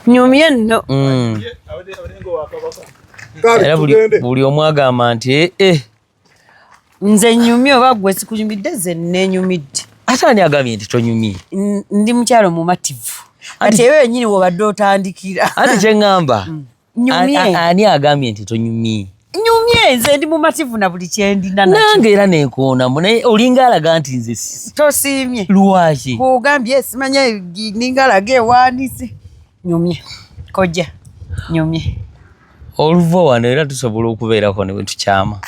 Nyumye nno. Era buli omu agamba nti nze nyumye oba gwe sikunyumidde ze nenyumidde. Ate ani agambye nti tonyumye? Ndi mukyalo mumativu. Ate ewe yennyini wobadde otandikira. Ate kye ngamba. Nyumye. Ani agambye nti tonyumye? Nyumye nze ndi mumativu na buli kyendina nakyo. Nange era nenkoona mune olinga alaga nti nze tosiimye. Lwaki? Kugambye simanye ninga alaga ewaanise. Nyumye. Kojja. Nyumye. Oluvo wano era tusobola okubeerako ne bwe tukyama.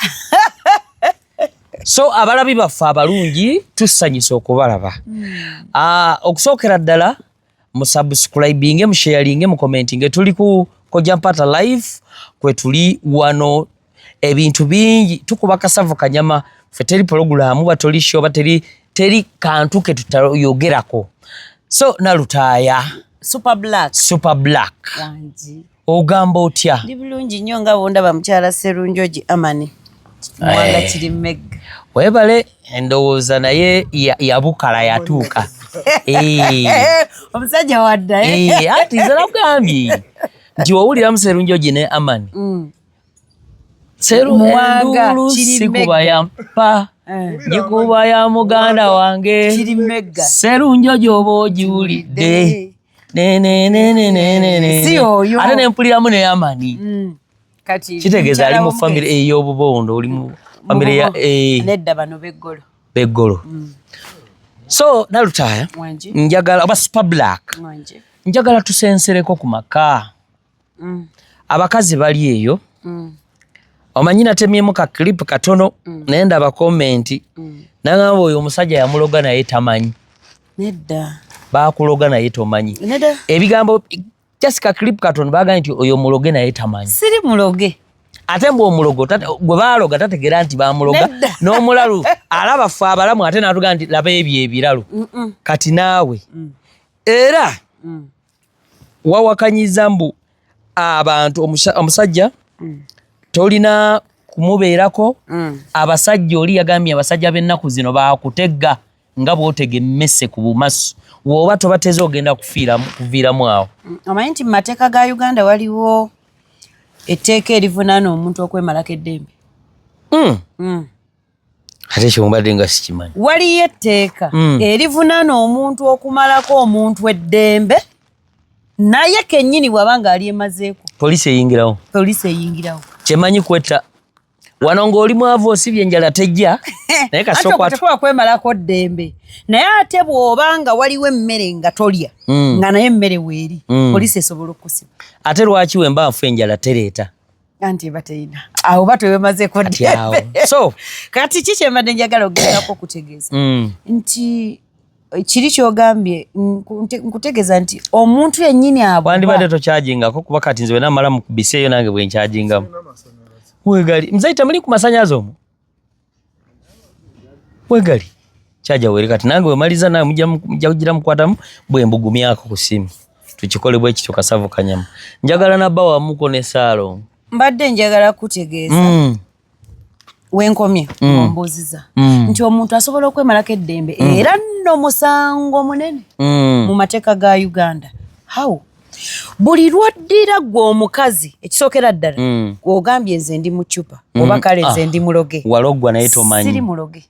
So abalabi baffe abalungi tusanyusa okubalaba. Okusookera ddala mu subscribing, mu sharing, mu commenting. Tuli ku Kojja Mpata live kwe tuli wano ebintu bingi tukuba kasavu kanyama fe teri program ba toli show ba teri kantu ke tutayogerako. So nalutaya Super Black. Wanji. Ogamba otya? Ndi bulungi nnyo nga bonda bamukyala Serunjoji Amani. Mwanga kiri Megga. Webale endowooza naye yabukala yatuuka. Omusajja wadda ati nzala kugambye nti wawulira Serunjoji ne Amani. Serunjoji sikuba yampa jikuba ya muganda wange kiri Megga. Serunjoji oba ojiwulidde si oyo ate nempuliramu ne Amani. Kati kitegeeza ali mu family ey'obubondo oli mu family ya nedda bano beggolo. So nalutaya njagala oba Super Black njagala tusensereko ku maka. Abakazi bali eyo omanyi natemyemu ka clip katono naye ndaba comment nangamba oyo omusajja yamuloga naye tamanyi. Nedda bakuloga naye tomanyi. Nedda ebigambo just ka clip katono bagamba nti oyo muloge naye tamanyi. Siri muloge. Ate mbu omulogo gwe baaloga tategeera nti bamuloga n'omulalu alaba ffe abalamu ate n'atuga nti laba ebyo ebiralu. Kati naawe era wawakanyiza mbu abantu omusajja tolina kumubeerako. Abasajja oli yagambye abasajja b'ennaku zino bakutegga nga bw'otega emmese ku bumaso woba tobateze ogenda kuviiramu awo. Omanyi nti mu mateeka ga Uganda waliwo etteeka erivunaana omuntu okwemalako eddembe. Ate ekyo mubadde nga sikimanyi. Waliyo etteeka erivunaana omuntu okumalako omuntu eddembe naye kennyini bw'aba nga ali emazeeko. Poliisi eyingirawo. Kyemanyi kwetta wano ng'oli mwavu osibye enjala tejja naye kasooka kwemalako ddembe naye ate bw'oba nga waliwo emmere nga tolya nga naye emmere weeri poliisi esobola okusiba. Ate lwaki we mba nfu enjala tereeta? Anti eba terina awo ba twemazeeko ddembe. So kati ki kyembadde njagala ogendako okutegeeza nti kiri kyogambye nkutegeeza nti omuntu yennyini abwa wandibadde tokyagingako kuba kati nze wena mmala mu kubiseeyo nange bwe nkyagingamu. Wegali mzaita muli ku masanyazo omwo wegali kyaja weri kati nange wemaliza nawe mujja kugira mukwatamu bwe mbugumyako ku simu tukikole bwe kityo kasavu kanyama. Njagala nabba wamuko ne Salo mbadde njagala kutegeeza wenkomye ombuziza nti omuntu asobola okwemalako eddembe era nno musango munene mu mateeka ga Uganda. How? Buli lwaddira gwe omukazi ekisookera ddala ogambye nze ndi mu ccupa oba kale nze ndi muloge. Waloggwa naye tomanyi. Siri muloge.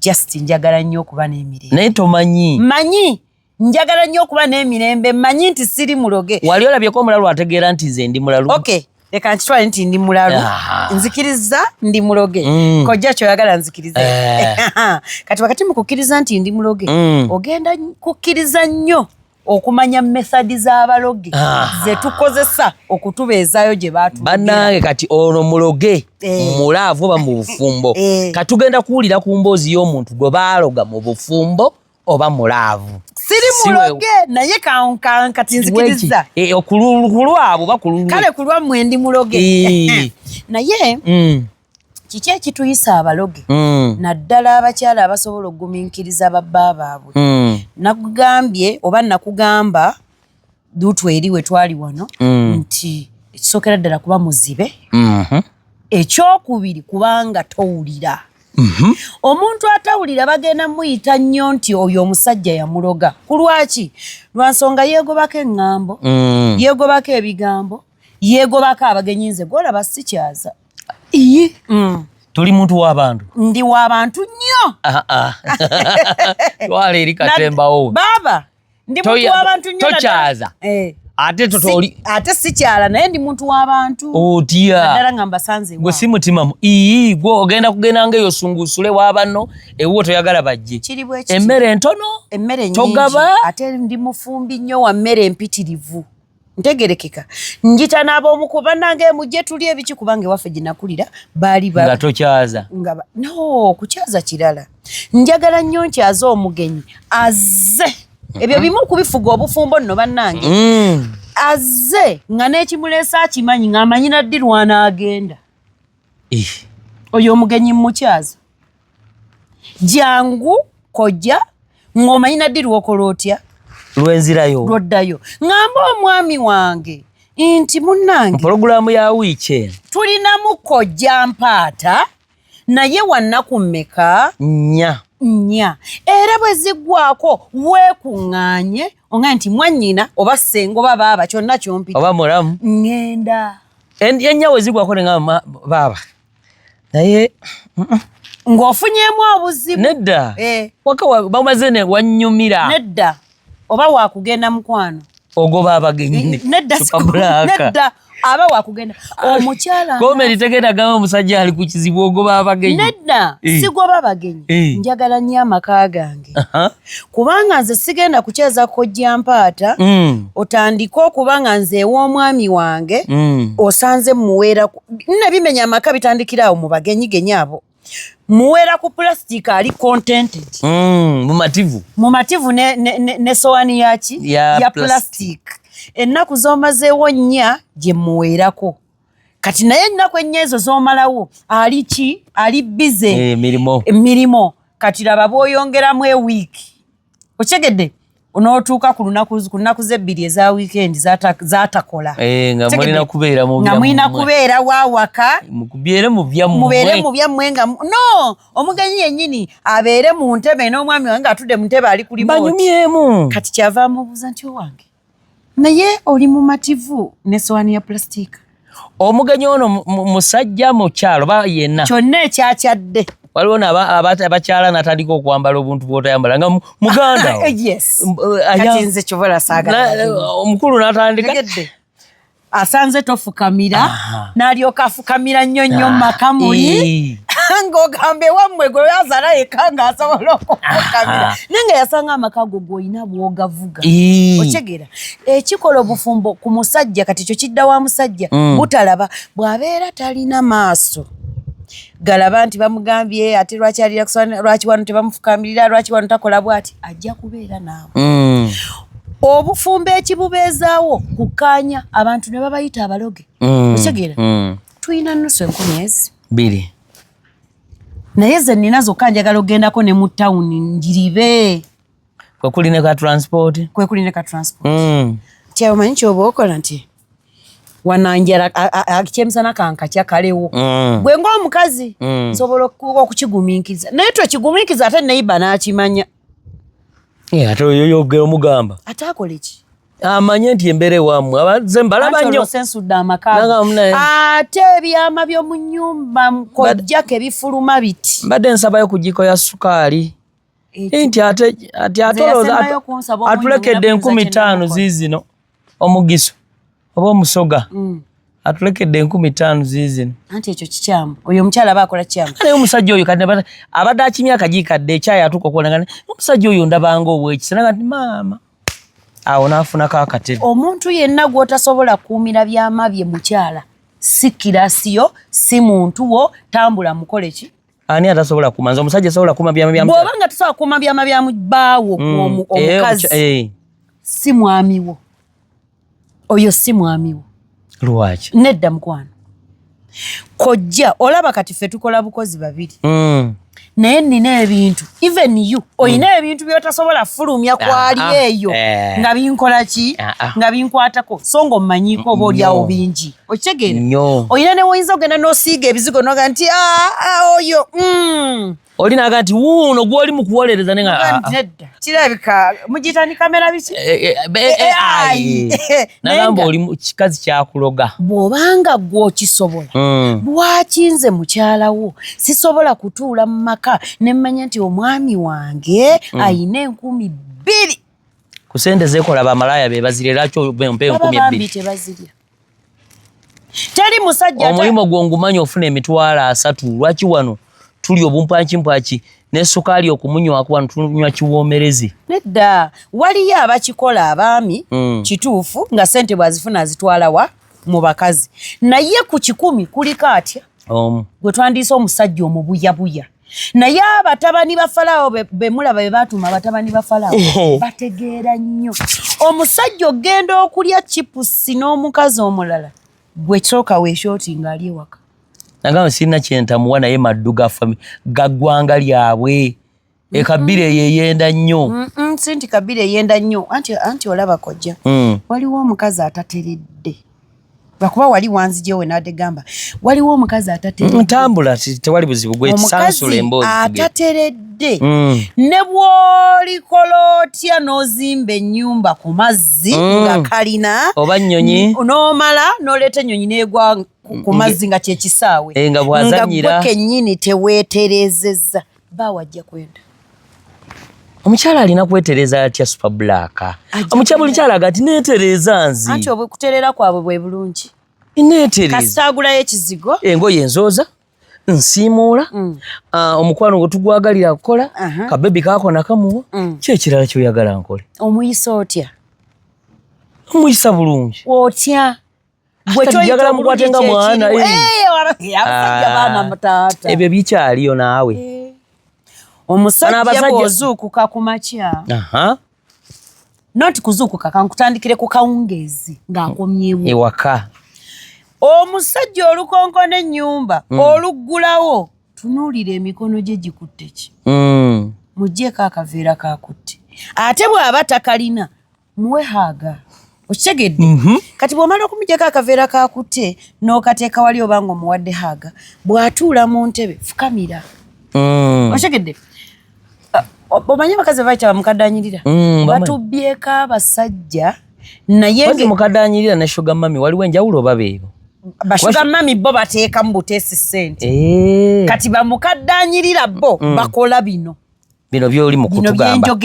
Just njagala nnyo okuba n'emirembe. Naye tomanyi. Manyi. Njagala nnyo okuba n'emirembe manyi nti siri muloge. Wali olabyeko omulalu ategeera nti nze ndi mulalu. Okay. Leka nkitwale nti ndi mulalu. Nzikiriza ndi muloge. Kojja kyoyagala nzikirize. Kati wakati mu kukkiriza nti ndi muloge ogenda kukkiriza nnyo okumanya methodi z'abaloge ze tukozesa okutubeezaayo gye baatubira. Bannange kati ono muloge mulaavu oba mu bufumbo. Katugenda kuwulira ku mboozi y'omuntu gwe baaloga mu bufumbo oba mulaavu. Siri muloge naye kati nzikiriza. Kulwabo bakululu. Kale kulwammwe ndi muloge. Naye kiki ekituyisa abaloge naddala abakyala abasobola okugumiikiriza babba baabwe. Nakugambye oba nakugamba dutu eri we twali wano nti ekisookera ddala kuba muzibe. Ekyokubiri kubanga towulira. Omuntu atawulira bagenda muyita nnyo nti oyo omusajja yamuloga. Ku lwaki? Lwa nsonga yeegobako eŋŋambo, yeegobako ebigambo, yeegobako abagenyi. Nze gw'olaba sikyaza. Iye. Tuli muntu w'abantu. Ndi w'abantu nnyo. Twala eri katembawo. Baaba, ndi muntu w'abantu nnyo. Tokyaza. Ate totoli. Ate sikyala naye ndi muntu w'abantu. Otya. Naddala nga mbasanze wa. Gwe si mutimamu. Ii, gwe ogenda kugenda ngaeyo sungusule w'abanno ewuwo toyagala bajje. Kiri bwe kiti. Emmere ntono. Emmere nyingi. Togaba. Ate ndi mufumbi nnyo wa mmere empitirivu. Ntegerekeka. Njita n'ab'omu ku bannange mujje tulye ebiki kubanga ewaffe gye nakulira baali nga tokyaza. No, kukyaza kirala. Njagala nnyo nkyaza omugenyi azze. Ebyo bimu kubifuga obufumbo nno bannange. Azze nga n'ekimuleesa akimanyi ng'amanyi naddi lw'anaagenda. Oyo omugenyi mukyaza. Jangu kojja ng'omanyi naddi lw'okola otya. Lwenzirayo. Lwoddayo. Ngamba omwami wange nti munnange. Pulogulaamu ya wiiki. Tulinamu kojja mpaata naye wannaku mmeka? Nnya. Era bwe ziggwako weekuŋŋaanye onga nti mwannyina oba ssenga oba baaba kyonna kyompita. Oba mulamu. Ŋŋenda. Ennya we ziggwako ne ngamba baaba. Naye ng'ofunyeemu obuzibu. Nedda. Waka bamaze ne wannyumira. Nedda. Oba wakugenda mukwano. Ogoba abagenyi. Nedda. Aba wakugenda. Omukyala. Gomeri tegenda gamba omusajja ali ku kizibu ogoba abagenyi. Nedda. Sigoba abagenyi. Njagala nnyo amaka gange. Kubanga nze sigenda kukyeza kojja mpaata. Otandika okuba nga nze ew'omwami wange. Osanze muweera. Nabimenya amaka bitandikirawo mu bagenyi genyi abo. Muwera ku plastic ali contented. Mumativu ne sowani yaki ya plastic. Ennaku zomazeewo nnya gye muweerako. Kati naye ennaku ennya ezo zomalawo ali ki? Ali bize. Mirimo. Kati laba bw'oyongeramu ewiiki. Okyegedde? Onootuuka ku lunaku z'ebbiri eza weekend zaatakola. Nga mulina kubeera mu nga mulina kubeera waawaka. Mubeere mu byammwe. Mubeere mu byammwe nga no omugenyi yennyini abeere mu ntebe n'omwami wange atudde mu ntebe ali ku remote. Banyumyemu. Kati kyava amubuuza nti owange naye oli mumativu ne sowani ya plastic. Omugenyi ono musajja mukyalo ba yenna. Kyonna ekyakyadde. Waliwo abakyala natandika okwambala obuntu bw'otayambala nga muganda. Yes. Kati nze kyobola saagala. Omukulu n'atandika. Asanze tofukamira. N'alyoka afukamira nnyo nnyo mu maka muli. Ng'ogambe wammwe gwe yazaala yekka ng'asobola okufukamira. Naye nga yasanga amaka go g'olina bw'ogavuga. Okyegera. Ekikola obufumbo ku musajja kati kyo kidda wa musajja. Butalaba bw'abeera talina maaso. Galaba nti bamugambye ate lwaki alira kusana lwaki wano tebamufukamirira lwaki wano takola bwati ajja kubeera naawe. Obufumbo ekibubeezaawo kukkaanya abantu ne babayita abaloge. Okyegera. Tuyina nnusu 10,000. Naye ze nnina zokka njagala ogendako ne mu ttawuni njiribe. Kwe kuli ne ka transport. Kya omanyi kyoba okola nti wananjala akyemisana kankatya kalewo. Gwe ng'omukazi nsobola okukigumiikiza naye twekigumiikiza ate neiba n'akimanya. Ate oyo yogera omugamba. Ate akola ki? Amanye nti embeera ewammwe abaze mbalaba nnyo. Sensudde amaka. Ate ebyama by'omu nnyumba kojjako ebifuluma biti. Mbadde nsabayo ku jjiko ya sukaali. Nti ate atolooza atulekedde 15,000 ziizino omugiso oba omusoga. Atulekedde 15,000 ziizino. Anti ekyo kikyamu. Oyo omukyala aba akola kikyamu. Naye omusajja oyo kati abadde akimya akagiikadde ekyayi atuuka okuwonagana. Omusajja oyo ndabanga obwekisa nti maama. Awo naafunako akatebe. Omuntu yenna gw'otasobola kuumira byama bye mukyala si kirasiyo si muntu wo tambula mukole ki? Ani atasobola kumanza omusajja asobola kuuma byama bya mukyala. Bw'obanga tosobola kuuma byama bya baawo omukazi si mwami wo. Oyo si mwami wo. Lwaki? Nedda mukwano. Kojja olaba kati ffe tukola bukozi babiri. naye nina ebintu even you oyina ebintu byotasobola fulumya kwali eyo nga binkola ki nga binkwatako so ng'ommanyiiko oba olyawo bingi okitegeera oyina ne woyinza ogenda n'osiiga ebizigo noga nti oyo olinaga nti wuuno gwoli mu kuwolereza nenga kirabika mugiyita ni kamera biki nagamba oli kikazi kyakuloga bw'obanga gw'okisobola lwaki nze mukyalawo sisobola kutuula mu maka ne mmanya nti omwami wange ayina 2,000 ku sente zeekola bamalaaya be bazirya lwaki ompe 2,000 tebazirya teri musajja omulimu gwo ngumanya ofuna emitwalo 3 lwaki wano tuli obumpaki ne sukaali okumunywako wano tunywa kiwoomerezi nedda waliyo abakikola abaami kituufu nga sente bwazifuna azitwalawa mu bakazi naye ku 1,000 kuliko atya gwe twandiise omusajja omubuyabuya naye abatabani ba Falaawo bemulaba be baatuma abatabani ba Falaawo bategeera nnyo omusajja ogenda okulya chipusi n'omukazi omulala gwe kisooka weeshooti ng'ali ewaka nagamba sirina kyentamuwa naye maddu gaggwanga lyabwe Kabira eyenda nnyo si nti Kabira eyenda nnyo anti olaba kojja waliwo omukazi atateredde lwakuba wali wanzijewe n'adegamba waliwo omukazi atateredde ntambula tewali buzibu gwekisansula emboozi atateredde ne bw'olikola otya n'ozimba ennyumba ku mazzi nga kalina oba nnyonyi n'omala n'oleeta ennyonyi n'egwa ku mazzi nga kyekisaawe nga bw'azannyira nga gwe kennyini teweeterezezza bawajja kwenda omukyala alina kwetereza atya super black omukyala agati neetereza nzi anti okuterera kwabwe bwe bulungi neetereza kasitaagulayo ekizigo engoye enzooza nsiimuula omukwano gwe tugwagalira kukola kabebi kaako nakamuwa kyekirala kyoyagala nkole omuyisa otya omuyisa bulungi otya gwekyagala mukwate nga mwana abasajja baana mutaata ebyo bikyaliyo naawe omusajja bw'ozuukuka ku makya noti kuzuukuka kankutandikire ku kawungeezi ng'akomyewo ewaka omusajja olukonko n'ennyumba oluggulawo tunuulira emikono gye gikutte ki muggyeko akaveera kakutte ate bw'aba takalina muwe haaga okitegedde kati bw'omala okumuggyeko akaveera kakutte n'okateeka wali oba nga omuwadde haaga bw'atuula mu ntebe fukamira okitegedde omanyi abakazi bakyaba mukaddanyirira batubyeko abasajja naye mukaddanyirira ne sugar mami waliwo enjawulo oba beebo bashuga mami bo bateekamu buteesi ssente kati bamukaddanyirira bo bakola bino byoli mukutugamba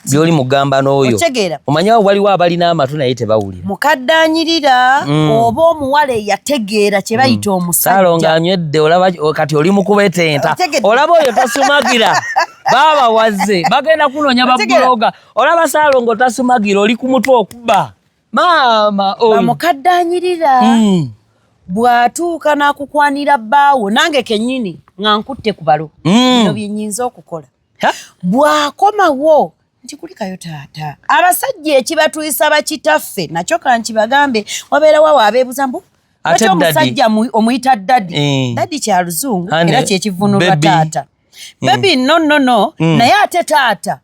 byoli mugamba n'oyo omanyawo waliwo abalina amatu naye tebawulira mukaddanyirira oba omuwala eyategeera kye bayita omusajja saalo ng'anywedde olaba kati oli mukubetenta olaba oyo tasumagira baba wazze bagenda kunoonya babuloga olaba saalo ng'otasumagira oli ku mutwe okuba maama oyo bamukaddanyirira bw'atuuka n'akukwanira bbaawo nange kennyini nga nkutte ku balo bino bye nnyinza okukola bw'akomawo nti kulikayo taata abasajja ekibatuyisa bakitaffe nakyo kankibagambe wabeerawo awo abeebuza mbu lwaki omusajja omuyita dadi dadi kya luzungu era kyekivunulwa taata bebi no naye ate taata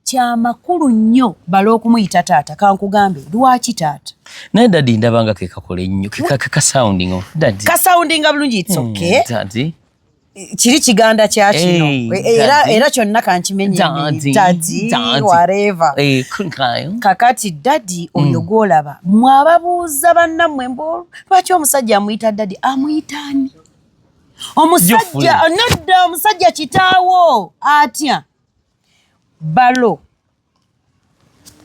kyamakulu nnyo bala okumuyita taata kankugambe lwaki taata naye dadi ndabanga kekakola ennyo kasoundinga bulungi itsoke dadi kiri kiganda kya kino era kyonna kankimenye wareva kakati dadi oyo gwolaba mwababuuza bannammwe mbu lwaki omusajja amuyita dadi amuyitani omusajja nedda omusajja kitaawo atya balo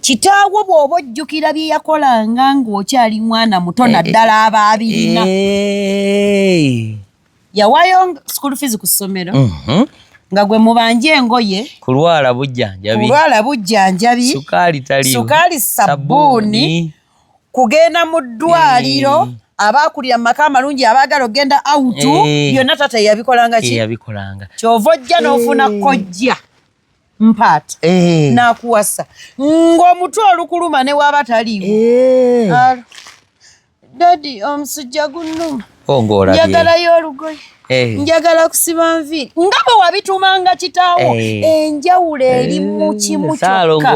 kitaawo bw'oba ojjukira bye yakolanga ng'okyali mwana muto naddala aba abirina yawaayo school fees ku ssomero nga gwe mubanja engoye kulwala bujjanjabi sukaali sabbuuni kugenda mu ddwaliro abaakulira mu maka amalungi abaagala ogenda awutu byonna tata yabikolanga ki kyova ojja n'ofuna kojja mpaata n'akuwasa ng'omutwe olukuluma ne waaba taliiwo dadi omusujja gunnuma Ongorabye. Njagalayo olugoye. Njagala kusiba nviiri. Nga bwe wabitumanga kitaawo. Enjawulo eri mu kimu kyokka.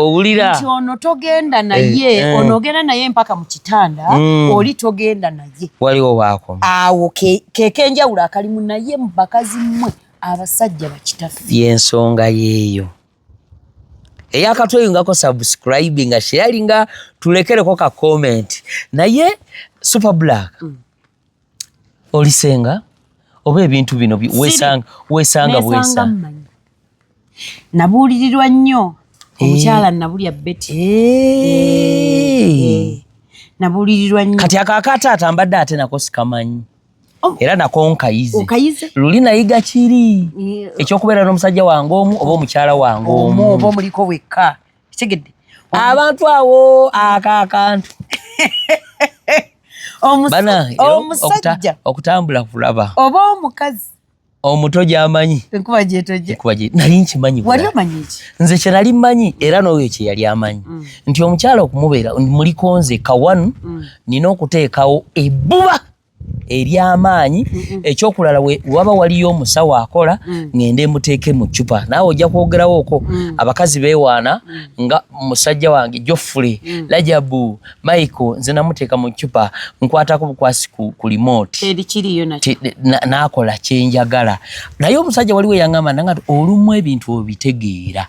Nti ono togenda naye, ono ogenda naye mpaka mu kitanda, oli togenda naye. Waliwo baako. Awo keeke enjawulo akalimu naye mu bakazi mmwe abasajja bakitaffe. Y'ensonga yeeyo. Eyakatweyungako subscribe nga sharing nga tulekereko ka comment. Naye Super Black. Olisenga oba ebintu bino wesanga bwesa. Nabuulirirwa nnyo omukyala Nabulya Betty. Nabuulirirwa nnyo. Kati akakata atambadde ate nako sikamanyi. Era nako nkayize. Okayize? Luli nayiga kiri. Ekyokubeera n'omusajja wange omu oba omukyala wange omu. Oba muliko wekka. Kitegedde. Abantu awo akakantu. Omusajja okutambula kulaba oba omukazi omuto gy'amanyi enkuba gyetoje nali nkimanyi wali omanyi ki nze kye nali mmanyi era n'oyo kye yali amanyi nti omukyala okumubeera muliko nze kawanu nina okuteekawo ebbuba ery'amaanyi ekyokulala waba waliyo omusawo akola ngende muteeke mu ccupa naawe ojja kwogerawo okwo abakazi beewaana nga musajja wange Joffrey Rajabu Michael nze namuteeka mu ccupa nkwatako bukwasi ku remote n'akola kyenjagala naye omusajja waliwo yaŋŋamba nanga olumu ebintu obitegeera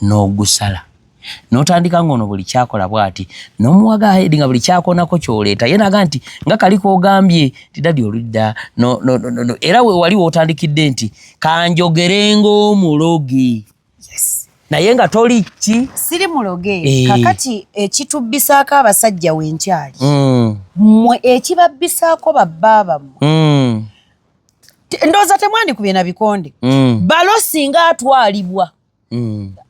n'ogusala n'otandika ng'ono buli kyakola bw'ati n'omuwaga hedi nga buli kyakonako kyoleeta ye naga nti nga kali koogambye tidaddi oludda era wali wootandikidde nti kanjogere ng'omuloge naye nga toli ki siri muloge kakati ekitubbisaako abasajja w'enkyali mmwe ekibabbisaako babbaaba mmwe ndowooza temwandikubye na bikonde balo singa atwalibwa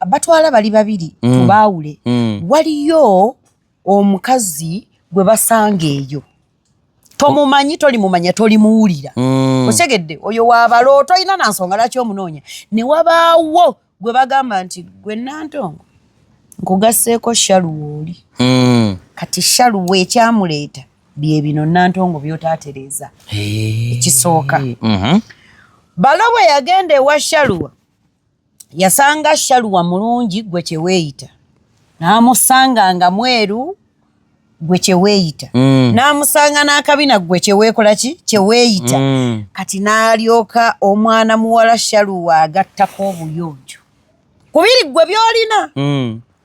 batwala bali babiri tubaawule waliyo omukazi gwe basanga eyo tomumanyi tolimumanya tolimuwulira otegedde oyo wabalo tolina nansonga lwaki omunoonya ne wabaawo gwe bagamba nti gwe Nantongo nkugasseeko Shaluwa oli kati Shaluwa ekyamuleeta bye bino Nantongo by'otaatereeza ekisooka balo bwe yagenda ewa Shaluwa yasanga Shaluwa mulungi gwe kyeweeyita n'amusanga nga mweru gwe kyeweeyita n'amusanga n'akabina gwe kyeweekola ki kyeweeyita kati n'alyoka omwana muwala Shaluwa agattako obuyonjo kubiri gwe by'olina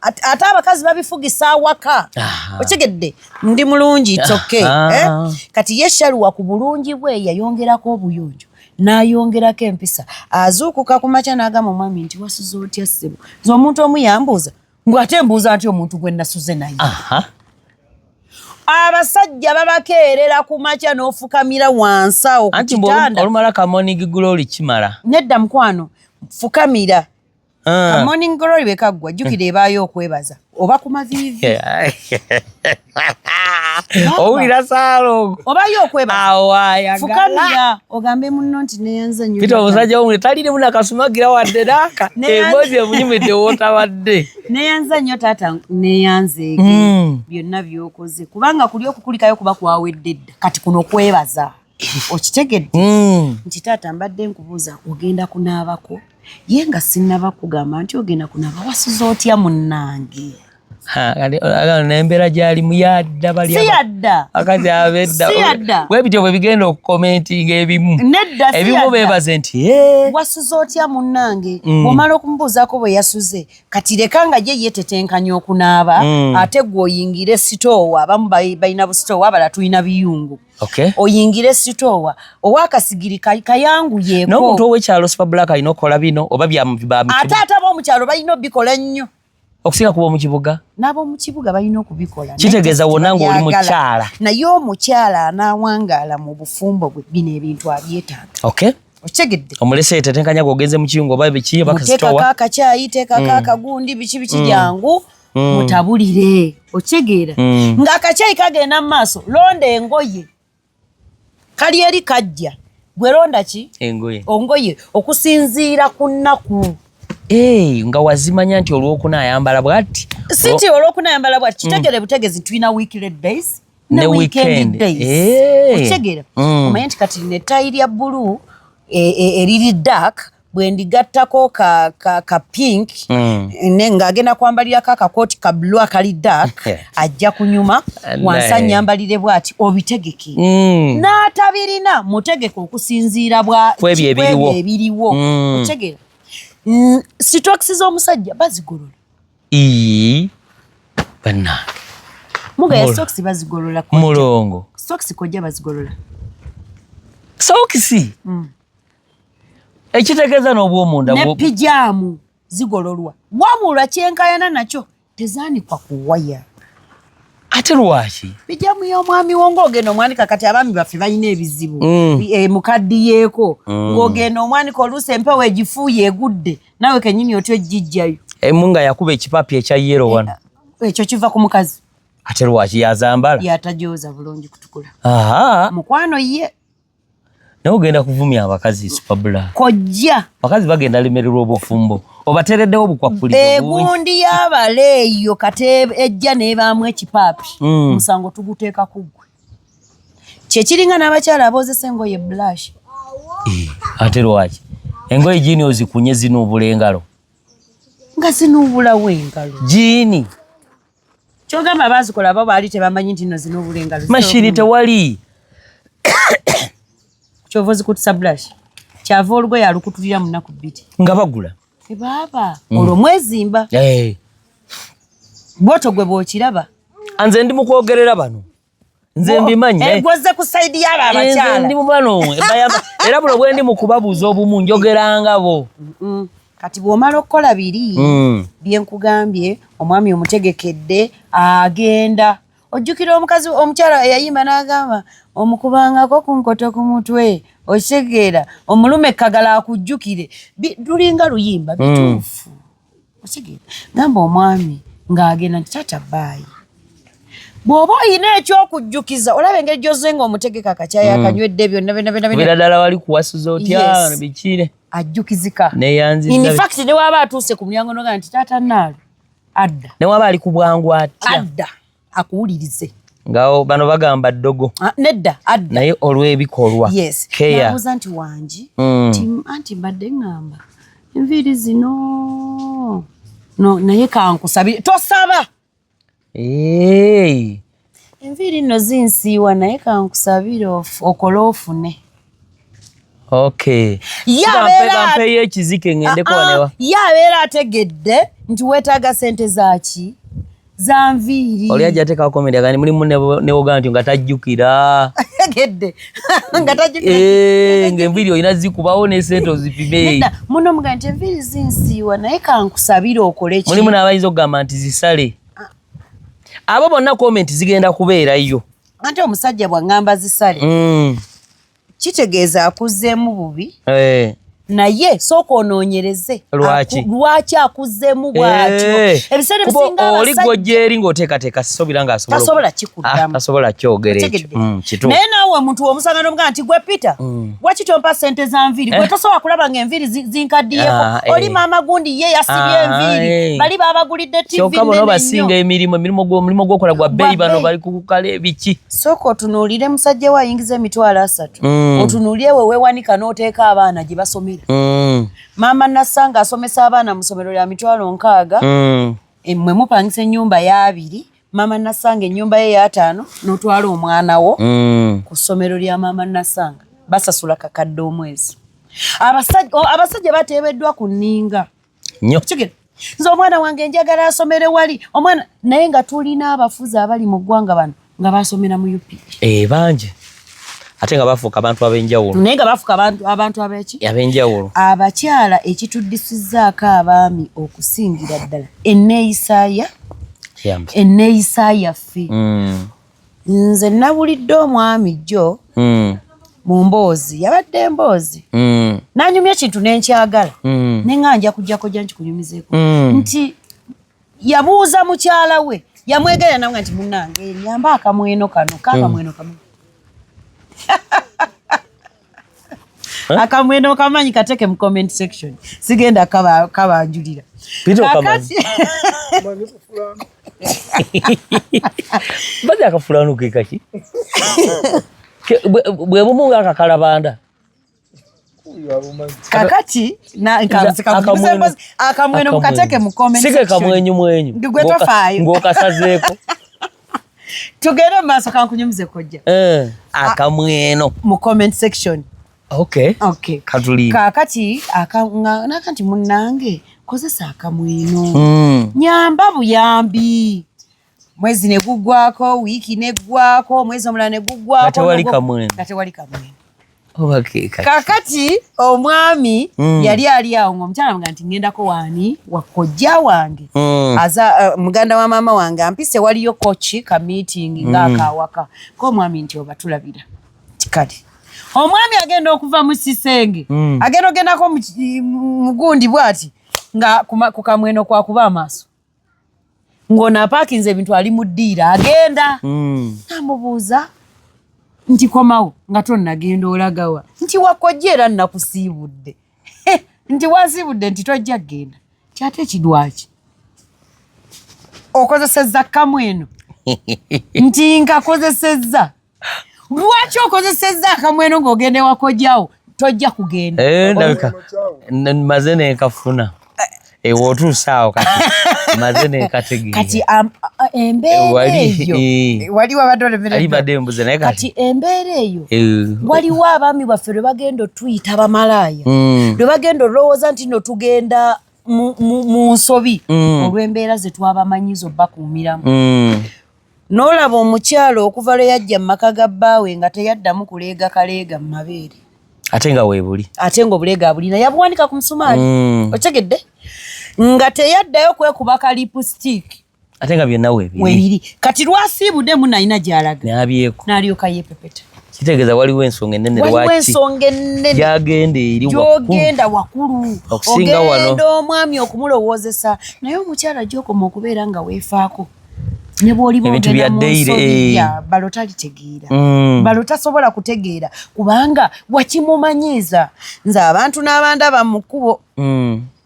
ate abakazi babifugisa awaka otegedde ndi mulungi itsoke kati ye Shaluwa ku bulungi bwe yayongerako obuyonjo n'ayongerako empisa azuukuka ku makya n'agamba omwami nti wasuze otya ssebo nze omuntu omu yambuuza ngw ate mbuuza nti omuntu gwe nasuze naye abasajja babakeerera ku makya n'ofukamira wansi awo ku kitanda olumala ka morning glory kimala nedda mukwano fukamira ka morning glory bekaggwa jjukira ebaayo okwebaza oba ku maviivi owulira saalo obayo okwebaza fukamira ogambe munno nti neyanza nnyo pita omusajja womule taliremu nakasumagira wadde naaka emboozi emunyumidde wootabadde neyanza nnyo taata neyanzeege byonna byokoze kubanga kuli okukulikayo kuba kwawedde dda kati kuno kwebaza okitegedde nti taata mbadde nkubuuza ogenda kunaabako ye nga sinnaba kugamba nti ogenda kunaaba wasuze otya munnange n'embeera gyali muyadda siyadda akazi abedda webityo bwe bigenda okukomentinga ebimu beebaze nti wasuze otya munnange bw'omala okumubuuzaako bwe yasuze kati leka nga ye yetetenkanya okunaaba ate gwe oyingire sitoowa abamu balina busitoowa abala tulina biyungu oyingire sitoowa owakasigiri kayanguyeeko n'omuntu ow'ekyalo Super Black alina okukola bino oba ate ab'omukyalo balina obikola nnyo okusinga kuba omukibuga n'ab'omu kibuga balina okubikola kitegeeza wonna ng'oli mukyala naye omukyala anaawangaala mu bufumbo bwe bino ebintu abyetaaga okitegedde omulese tetenkanya gwogenze mu kiyungu oba biki muteekako akacyayi teekako akagundi biki jangu mutabulire okitegeera ng'akacyayi kagenda mu maaso londa engoye kali eri kajja gwe londa ki ongoye okusinziira ku nnaku nga wazimanya nti olwokuna ayambala bwati si nti olwokuna ayambala bwati kitegere butegezi tulina weekly days ne weekend okitegeera omanyi nti kati ne tairi ya bbulu eriri dark bwendigattako ka pink ng'agenda kwambalirako akakooti ka blue akali dark ajja kunyuma wansi anyambalire bw'ati obitegeke n'atabirina mutegeke okusinziira kwebyo ebiriwo otegeera sitokisi z'omusajja bazigolola bannange mugaya sitokisi bazigolola mulongo sitokisi kojja bazigolola sitokisi ekitegeeza n'obwomunda ne pijaamu zigololwa wabula kyenkayana nakyo tezaanikwa ku waya ate lwaki pijaamu y'omwami wo ng'ogenda omwanika kati abaami baffe balina ebizibu mukaddiyeeko ng'ogenda omwanika oluusi empewo egifuuye egudde nawe kennyini otyo ejjijjayo emu nga yakuba ekipapi ekya yero wano ekyo kiva ku mukazi ate lwaki yazambala yatajooza bulungi kutukula mukwano ye naye ogenda kuvumya abakazi supabula kojja abakazi bagenda lemererwa obufumbo obatereddewo obukwakulizo egundi y'abale eyo kate ejja n'ebaamu ekipaapi musango tuguteeka ku ggwe kyekiringa n'abakyala aboozesa engoye bulash ate lwaki engoye jiini ozikunye zinuubula engalo nga zinuubulawo engalo jiini kyogamba baazikola abo baali tebamanyi nti no zinuubula engalo mashini tewali kyova ozikutisa bulash kyava olugoye alukutulira mu nnaku bbiri nga bagula baaba olwo mwezimba bwoto gwe bw'okiraba nze ndi mu kwogerera bano nze mbimanyi gwoze ku sayidi y'abo abakyala ndi mu bano era buno bwe ndi mu kubabuuza obumu njogerangabo kati bw'omala okukola biri byenkugambye omwami omutegekedde agenda ojjukira omukazi omukyala eyayimba n'agamba omukubangako ku nkoto ku mutwe okitegeera omulume kagala akujjukire lulinga luyimba bituufu okitegeera gamba omwami ng'agenda nti tata baayi bw'oba oyina ekyokujjukiza olaba engeri gy'ozenga omutegeka akacyayi akanywedde byonna ddala wali kuwasuza otya bikire ajjukizika neyanzizza in fact ne waaba atuuse ku mulyango noga nti taata naalo adda ne waba ali ku bwangu atya adda akuwulirize nga bano bagamba ddogo nedda adda naye olw'ebikolwa nabuuza nti wangi anti mbadde ŋŋamba enviiri zino naye kankusabire tosaba enviiri nno zinsiiwa naye kankusabire okole ofune mpeyo ekizike ŋŋendeko wanewa ye abeera ategedde nti weetaaga sente zaki za nviiri oli ajja ateekawo komenti agandi mulimu newoga nti nga tajjukira tegedde ng'enviiri olina zikubawo n'esente ozipime muno muga nti enviiri zinsiiwa naye kankusabire okole ki mulimu n'abayinza okugamba nti zisale abo bonna komenti zigenda kubeerayo ate omusajja bw'aŋŋamba zisale kitegeeza akuzzeemu bubi naye sooka onoonyereze lwaki akuzzeemu bw'atyo ebiseera ebisinga oli gwojja eri ng'oteekateeka sisobira ngaasobola kikuddamu asobola kyogera ekyo naye naawe omuntu omusanga n'omugaa nti gwe Peter lwaki tompa ssente za nviiri gwe tosobola kulaba ng'enviiri zinkaddiyeko oli maama gundi ye yasibye enviiri bali baabagulidde tv kyokka bona basinga emirimu gw'okola gwa bbeeyi bano bali kukukala ebiki sooka otunuulire musajja we ayingiza emitwalo 3 otunuulire we weewanika n'oteeka abaana gye basomera maama Nassanga asomesa abaana mu ssomero lya mitwalo 6 mwe mupangisa ennyumba ya 2 maama Nassanga ennyumba ye ya 5 n'otwala omwana wo ku ssomero lya maama Nassanga basasula kakadde omwezi abasajja bateebeddwa ku nninga nnyo nze omwana wange njagala asomere wali omwana naye nga tulina abafuzi abali mu ggwanga bano nga basomera mu UP bangi ate nga bafuuka abantu ab'enjawulo naye nga bafuuka abantu ab'eki ab'enjawulo abakyala ekituddisizzaako abaami okusingira ddala enneeyisa yaffe nze nabulidde omwami jjo mu mboozi yabadde emboozi nanyumya ekintu nenkyagala nenga nja kujjako gya nkikunyumizeeko nti yabuuza mukyala we yamwegerera nawe nti munnange nyamba akamweno kano kakamweno kamu akamweno kamanyi kateke mu comment section sigenda kabanjulira Bazi akafulano ke kaki. Bwe bumu akakalabanda. Kakati na akamweno mukateke mu comment section. Sike kamwenyu. Ngwetwa fayo. Ngokasazeko. Tugere maso kankunyumize kojja. Akamweno mu comment section. Okay. Katuli. Kakati nakanti munnange kozesa akamweno. Nyamba buyambi. Mwezi ne gugwako, wiki ne gugwako, mwezi omulala ne gugwako. Katewali kamweno. Kakati omwami yali awo ng'omukyala nga nti ngendako wani wakojja wange aza muganda wa mama wange ampise waliyo kochi ka meeting ng'akawaka ko omwami nti oba tulabira kikati omwami agenda okuva mu Kisenge agenda ogendako mugundi bwati nga ku kamweno kwa kuba amaaso ng'ona parkinze ebintu ali mu ddiira agenda namubuuza nti komawo nga tonnagenda olagawa nti wakojja era nakusiibudde nti wasiibudde nti tojja genda kyate ekidwaki okozesezza kamweno nti nkakozesezza lwaki okozesezza akamweno ng'ogende wakojjawo tojja kugenda maze nekafuna ewotuusaawo kati maze nekategeera kati embeera eyo waliwo abadde embuze naye kati embeera eyo waliwo abaami baffe lwe bagenda otuyita bamalaaya lwe bagenda olowooza nti no tugenda mu nsobi olw'embeera ze twabamanyiza obbakuumiramu n'olaba omukyalo okuva lwe yajja mu maka ga bbaawe nga teyaddamu kuleega kaleega mu mabeere ate nga weebuli ate ng'obuleega abulina yabuwanika ku musumaali otegedde nga teyaddayo kwekuba ka lipstick ate nga byonna weebiri kati lwasiibudde mu nalina gy'alaga n'alyoka yeepepeta kitegeeza waliwo ensonga ennene lwaki gyagenda eri gy'ogenda wakulu okusinga wano ogenda omwami okumulowoozesa naye omukyala gy'okoma okubeera nga weefaako ne bw'oliba ogenda mu nsobi balo talitegeera balo tasobola kutegeera kubanga wakimumanyiiza nze abantu n'abandaba mu kkubo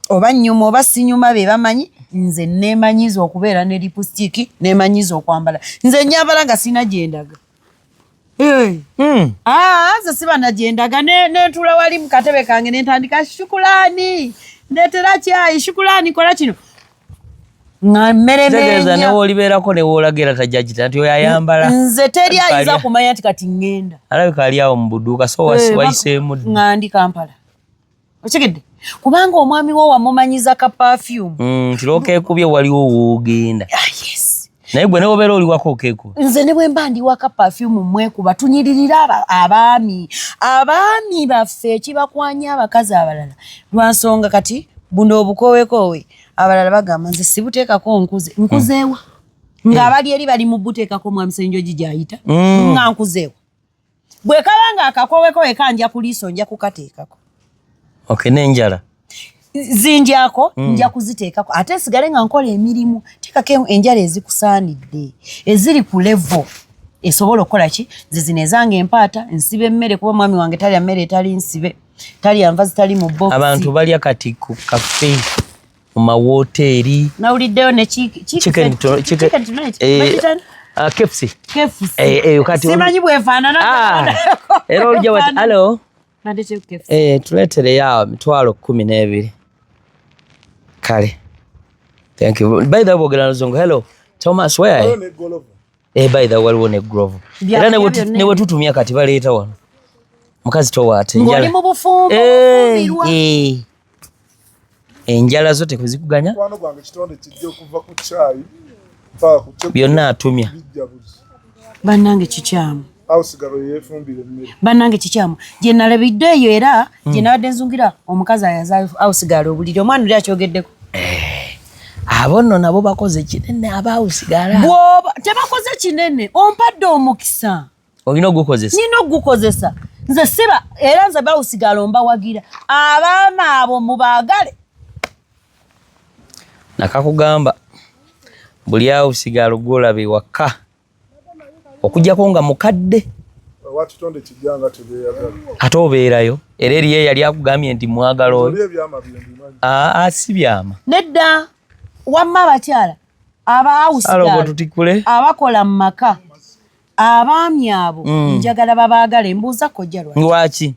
oba nnyuma oba sinyuma be bamanyi nze neemanyiza okubeera ne lipusitiki neemanyiza okwambala nze nyambala nga sina gyendaga nze siba nagyendaga nentuula wali mu katebe kange nentandika shukulaani ndeetera kyayi shukulaani kola kino nga mmeremenya newolibeerako newoolagira tajagita nti oyo ayambala nze teri ayinza kumanya nti kati ngenda alabika ali awo mu budduuka so wayiseemu nga ndi Kampala okigedde kubanga omwami wo wamumanyiza ka perfume nti lookeekubye waliwo woogenda naye gwe newobeera oliwako okeekuba nze ne bwe mba ndiwaka perfume mwekuba tunyiririra abaami baffe ekibakwanya abakazi abalala lwansonga kati buno obukowekoowe abalala bagamba nze sibuteekako nkuzeewa ng'abali eri bali mu buteekako mwamisenjo gyayita nga nkuzeewa bwe kaba nga akakowekowe kanja ku liiso nja kukateekako n'enjala zinjako nja kuziteekako ate sigale nga nkola emirimu teekako enjala ezikusaanidde eziri ku levo esobola okukola ki nze zino ezange empaata nsiba emmere kuba mwami wange talya mmere etali nsibe talya nva zitali mu box abantu balya kati ku kafe mu mawoteeri nawuliddeyo ne chicken KFC simanyi bwefaanana era olija wati alo tuleetereyo awo 12 kale thank you by the way bwogera luzungu hello Thomas where by the way waliwo ne Grove era ne wetutumya kati baleeta wano mukazi towaate ng'oli mu bufumbo enjala zo tekuzikuganya byonna atumya bannange kikyamu bannange kikyamu gye nalabidde eyo era gye nabadde nzungira omukazi ayaza awusigala obuliri omwana oli akyogeddeko abo nno nabo bakoze kinene abawusigala bwoba tebakoze kinene ompadde omukisa olina ogukozesa nina ogukozesa nze siba era nze bawusigala ombawagira abaana abo mubaagale nakakugamba buli awusigala ogwolaba ewaka okujjako nga mukadde ate obeerayo era eriyo yali akugambye nti mwagala oyo si byama nedda wamma abakyala abakola mu maka abaami abo njagala babaagala embuuza kojja lwaki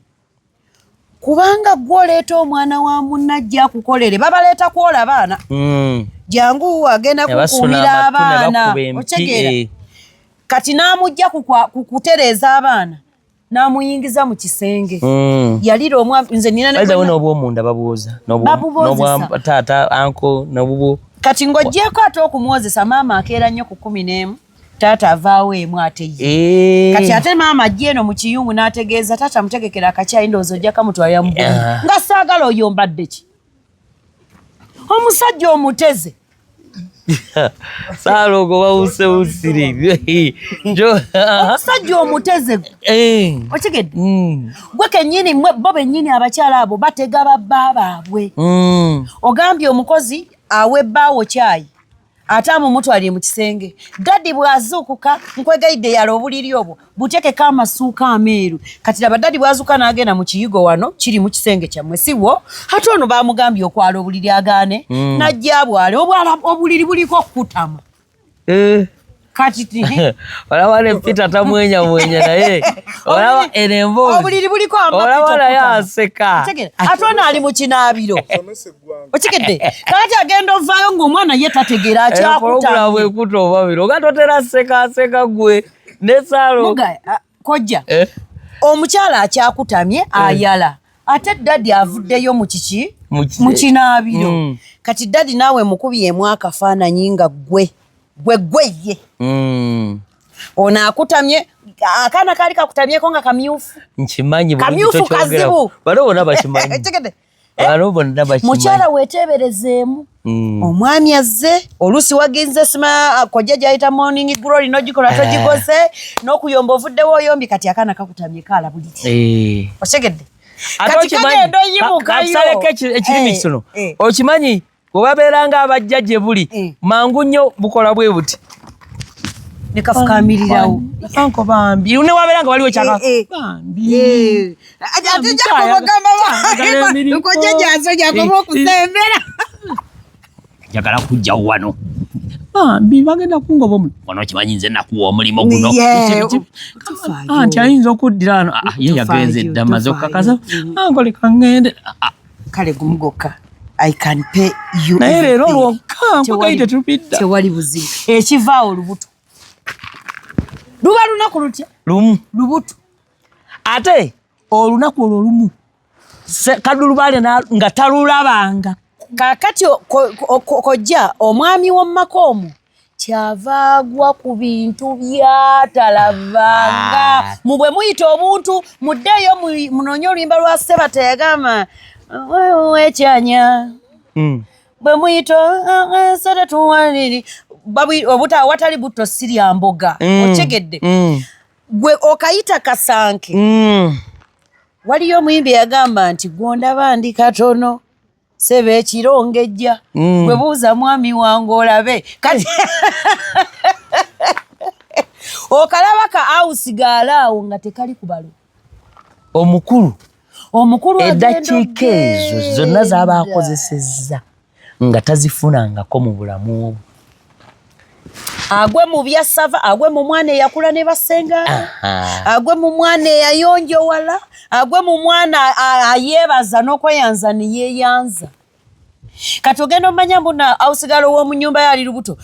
kubanga gw'oleeta omwana wa munna ajja kukolere babaleeta kwola abaana jangu agenda kukuumira abaana otegeera kati n'amujja kukutereeza abaana n'amuyingiza mu kisenge yalira omwami nze n'obwomunda babuwoza taata anko nabubo kati ng'oggyeko ate okumuwozesa maama akeera nnyo ku 11 taata avaawo emu ate ye kati ate maama ajja eno mu kiyungu n'ategeeza taata mutegekera akacyayi ndowooza ojja kamutwalira mu bbungu nga saagala oyo mbadde ki omusajja omuteze Saalogo bawuse usiri omusajja omuteze otegedde gwe kennyini bo bennyini abakyala abo batega babba baabwe ogambye omukozi awe bbaawo kyayi ate amumutwalire mu kisenge dadi bw'azuukuka nkwegayidde yala obuliri obwo butekeko amasuuka ameeru kati laba dadi bw'azuuka n'agenda mu kiyigo wano kiri mu kisenge kyammwe siwo ate ono baamugambye okwala obuliri agaane najja bwale obuliri buliko okutama kati olaba ne Peter tamwenya naye olaba erembo obuliri buliko olaba naye aseka ate ono ali mu kinaabiro okikedde kati agenda ovaayo ng'omwana ye tategeera akyakutamye bwekuta obabiro nga totera aseka gwe ne Saalo kojja omukyala akyakutamye ayala ate dadi avuddeyo mu kiki mu kinaabiro kati dadi naawe mukubyemu akafaananyi nga gwe ye ono akutamye akaana kaali kakutamyeko nga kamyufu nkimanyi kamyufu kazibu bano bonna bakimanyi mukyala weeteeberezeemu omwami azze oluusi waginze sima kojja gyayita morning glory nogikola togikose n'okuyomba ovuddewo oyombi kati akaana kakutamye kaala buliri otegedde kati kagenda oyimukayo ekirimi kino okimanyi bwebabeeranga abajja gye buli mangu nnyo bukola bwe buti ne kafukamirirawo anko bambi ne wabeeranga waliwo kyaka bambi ate jakobagamba kojja gyazo gyakoba okusembera njagala kujja wano bambi bagenda kungoba wano kimanyi nze nakuwa omulimu guno anti ayinza okuddira ano ye yagenze edda maze okukakasa anko leka ngende kale gumugokka I can pay you. Naye leero lwokka nkugaite tupidda. Tewali buzibu. Ekivaawo olubuto. Luba lunaku lutya? Lumu. Lubuto. Ate olunaku olwo lumu. Kadulubaale nga talulabanga. Kaakati kojja omwami w'omumaka omwo kyava agwa ku bintu byatalavanga. Mubwe muyita obuntu muddeeyo munoonye oluyimba lwa Ssebata yagamba wekyanya bwe muyito sere tuwaniri obuta watali butto sirya mboga otegedde gwe okayita kasanke waliyo omuyimbi yagamba nti gwondaba ndi katono sebe ekirongejja gwe buuza mwami wange olabe kati okalaba ka awusigaalaawo nga tekali kubalo omukulu eddakiika ezo zonna z'aba akozesezza nga tazifunangako mu bulamu obwo agwe mu byasava agwe mu mwana eyakula ne basenga agwe mu mwana eyayonjowala agwe mu mwana ayeebaza n'okweyanza ne yeeyanza kati ogenda omanya mbuna awusigala ow'omu nnyumba yali lubuto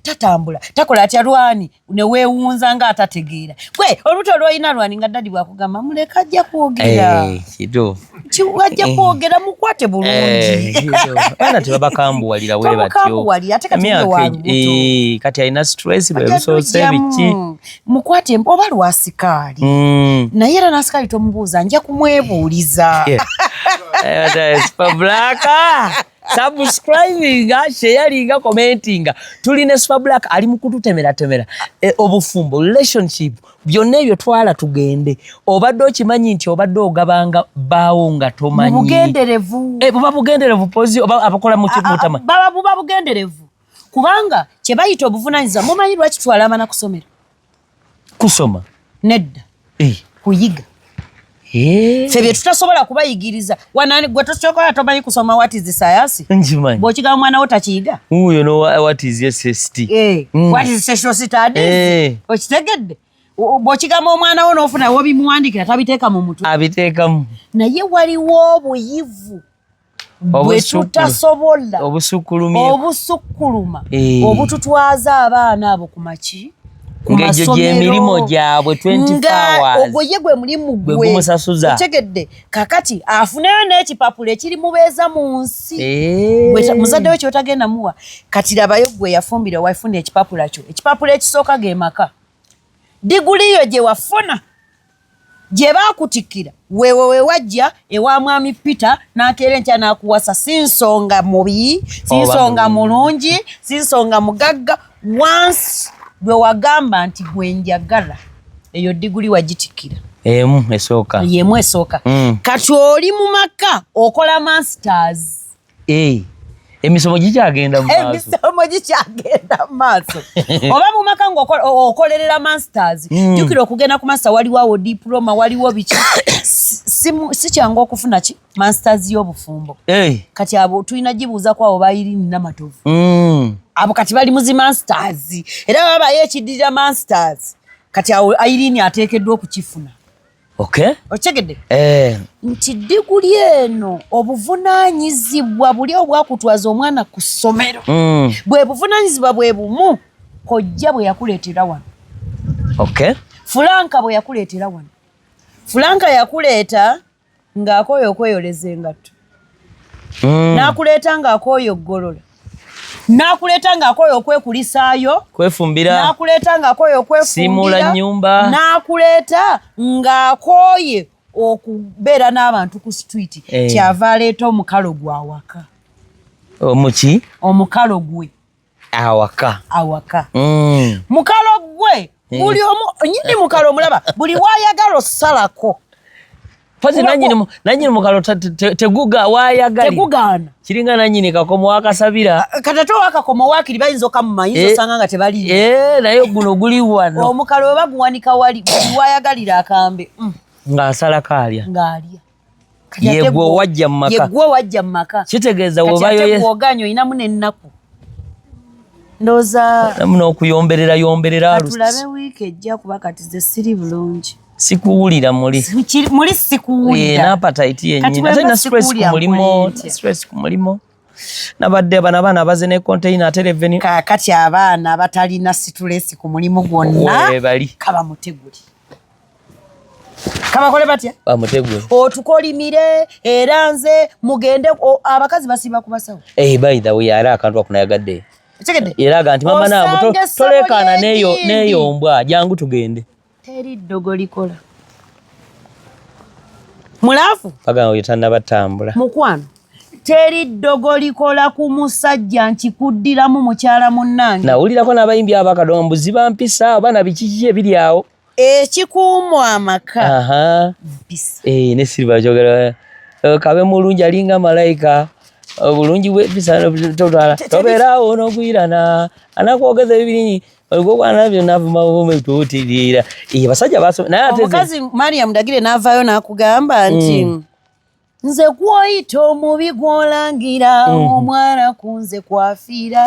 tatambula takola atya lwani ne weewunza nga atategeera gwe olubuto lw'olina lwani nga dadi bwakugamba muleka ajja kwogera ajja kwogera mukwate bulungi baana tebabakambuwalira we batyo ate kati wa lubuto kati alina stress bwe lusoose biki mukwate oba lwasikaali naye era nasikaali tomubuuza nja kumwebuuliza Superblaka subscribinga sharinga commentinga tuline Superblaka ali mu kututemera obufumbo relationship byonna ebyo twala tugende obadde okimanyi nti obadde ogabanga baawo nga tomanyi buba bugenderevu pozi oba abakola mu kimutama buba bugenderevu kubanga kye bayita obuvunaanyizibwa mumanyi lwaki twala amana kusomera kusoma nedda kuyiga Ffe bye tutasobola kubayigiriza wanani gwe tosobola tomanyi kusoma what is science njimanyi bw'okiga mwana wo takiyiga you know what is SST what is social studies okitegedde bw'okigamba omwana wo n'ofuna wobimuwandikira tabiteeka mu mutwe abiteekamu naye waliwo obuyivu bwe tutasobola obusukkuluma obututwaza abaana abo ku maki ng'egyo gy'emirimu gyabwe 24 hours ogwo ye gwe mulimu gwe gumusasuza otegedde kakati afuneyo n'ekipapula ekirimu beeza mu nsi muzadde we kyotagenda muwa kati labayo gwe yafumbira wafuna ekipapula kyo ekipapula ekisooka ge maka diguli yo gye wafuna gye baakutikkira wewe we wajja ewa mwami Peter n'akeera enkya n'akuwasa si nsonga mubi si nsonga mulungi si nsonga mugagga once lwe wagamba nti gwe njagala eyo diguli wagitikkira emu esooka kati oli mu maka okola masters emisomo gikyagenda mu maaso oba mu maka ng'okolerera masters jjukira okugenda ku master waliwo awo diploma waliwo biki si kyangu okufuna ki masters y'obufumbo kati abo tulina gibuuzako abo bayirini namatovu abo kati bali muzi masters era babayo ekiddirira masters kati awo ayirini ateekeddwa okukifuna okitegedde nti diguli eno obuvunaanyizibwa buli obwakutwaza omwana ku ssomero bwe buvunaanyizibwa bwe bumu kojja bwe yakuleetera wano fulanka bwe yakuleetera wano fulanka yakuleeta ng'akooye okweyoleza engatto n'akuleeta ng'akooye oggolola n'akuleeta ng'akooye okwekulisaayo kwefumbira n'akuleeta ng'akooye okwefumbira nnyumba n'akuleeta ng'akooye okubeera n'abantu ku street kyava aleeta omukalo gwe awaka omuki omukalo gwe awaka mukalo gwe buli omu nyini mukalo omulaba buli waayagala osalako Fazi nanyini mukalo teguga wayagali. Tegugana. Kiringa nanyini kakomo wakasabira. Katato wakakomo wakiri bayinzo kama izo sanganga tebali. Nayo guno guli wano. Omukalo baguwanika wali wayagalira akambe. Ngasala kalya. Ngalya. Yegwo wajja mmaka. Yegwo wajja mmaka. Kitegeeza wobayo yes. Oganyo ina mune nnaku. Ndoza namuna okuyomberera alusi. Atulabe week ejja kuba kati ze siri bulungi. Sikuwulira muri sikuwulira n'appetite yennyini ate na stress ku mulimo nabadde abaana baze ne container ate revenue kati abaana batalina stress ku mulimu gwonna kaba muteguli kaba kole batya bamutegule otukolimire era nze mugende abakazi basiba kubasawo by the way ara akantu akunayagadde era ganti mama nabo tolekana neyo mbwa jangu tugende teri ddogo likola mulafu paga oyitana batambula mukwano teri ddogo likola ku musajja nkikuddiramu mukyala munnange nawulirako n'abayimbi abakadombuzi bampisa abana bikiki ebiri awo ekikuumu amaka mpisa ne Silva jogera kabe mulungi alinga malayika bulungi bwepisa tobeerawo n'ogwirana anakwogeza ebiri Ogwana byo navuma bomwe tutirira. Basajja baso naye ateze. Omukazi Mariam Dagire navayo nakugamba nti nze kwoyito mubi gwolangira omwana kunze kwafira.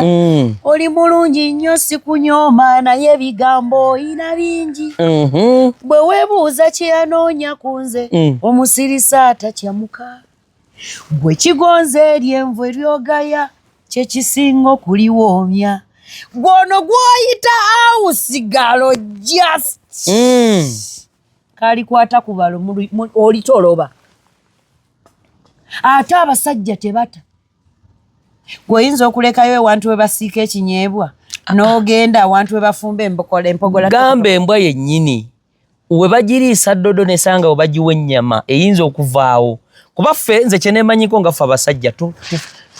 Oli mulungi nnyo sikunyoma naye bigambo ina bingi. Bwe webuuza kyanoonya kunze omusirisa atakyamuka. Gwe kigonze eryenvu eryogaya kye kisinga okuliwoomya. Gwono gwoyita awusigalo just kali kwata kubalo oli toloba ate abasajja tebata gwoyinza okulekayo ewantu we basiika ekinyeebwa n'ogenda awantu we bafumba empogola gambe embwa yennyini we bagiriisa ddodo nesanga we bagiwa ennyama eyinza okuvaawo kuba ffe nze kyenemanyiko nga ffe abasajja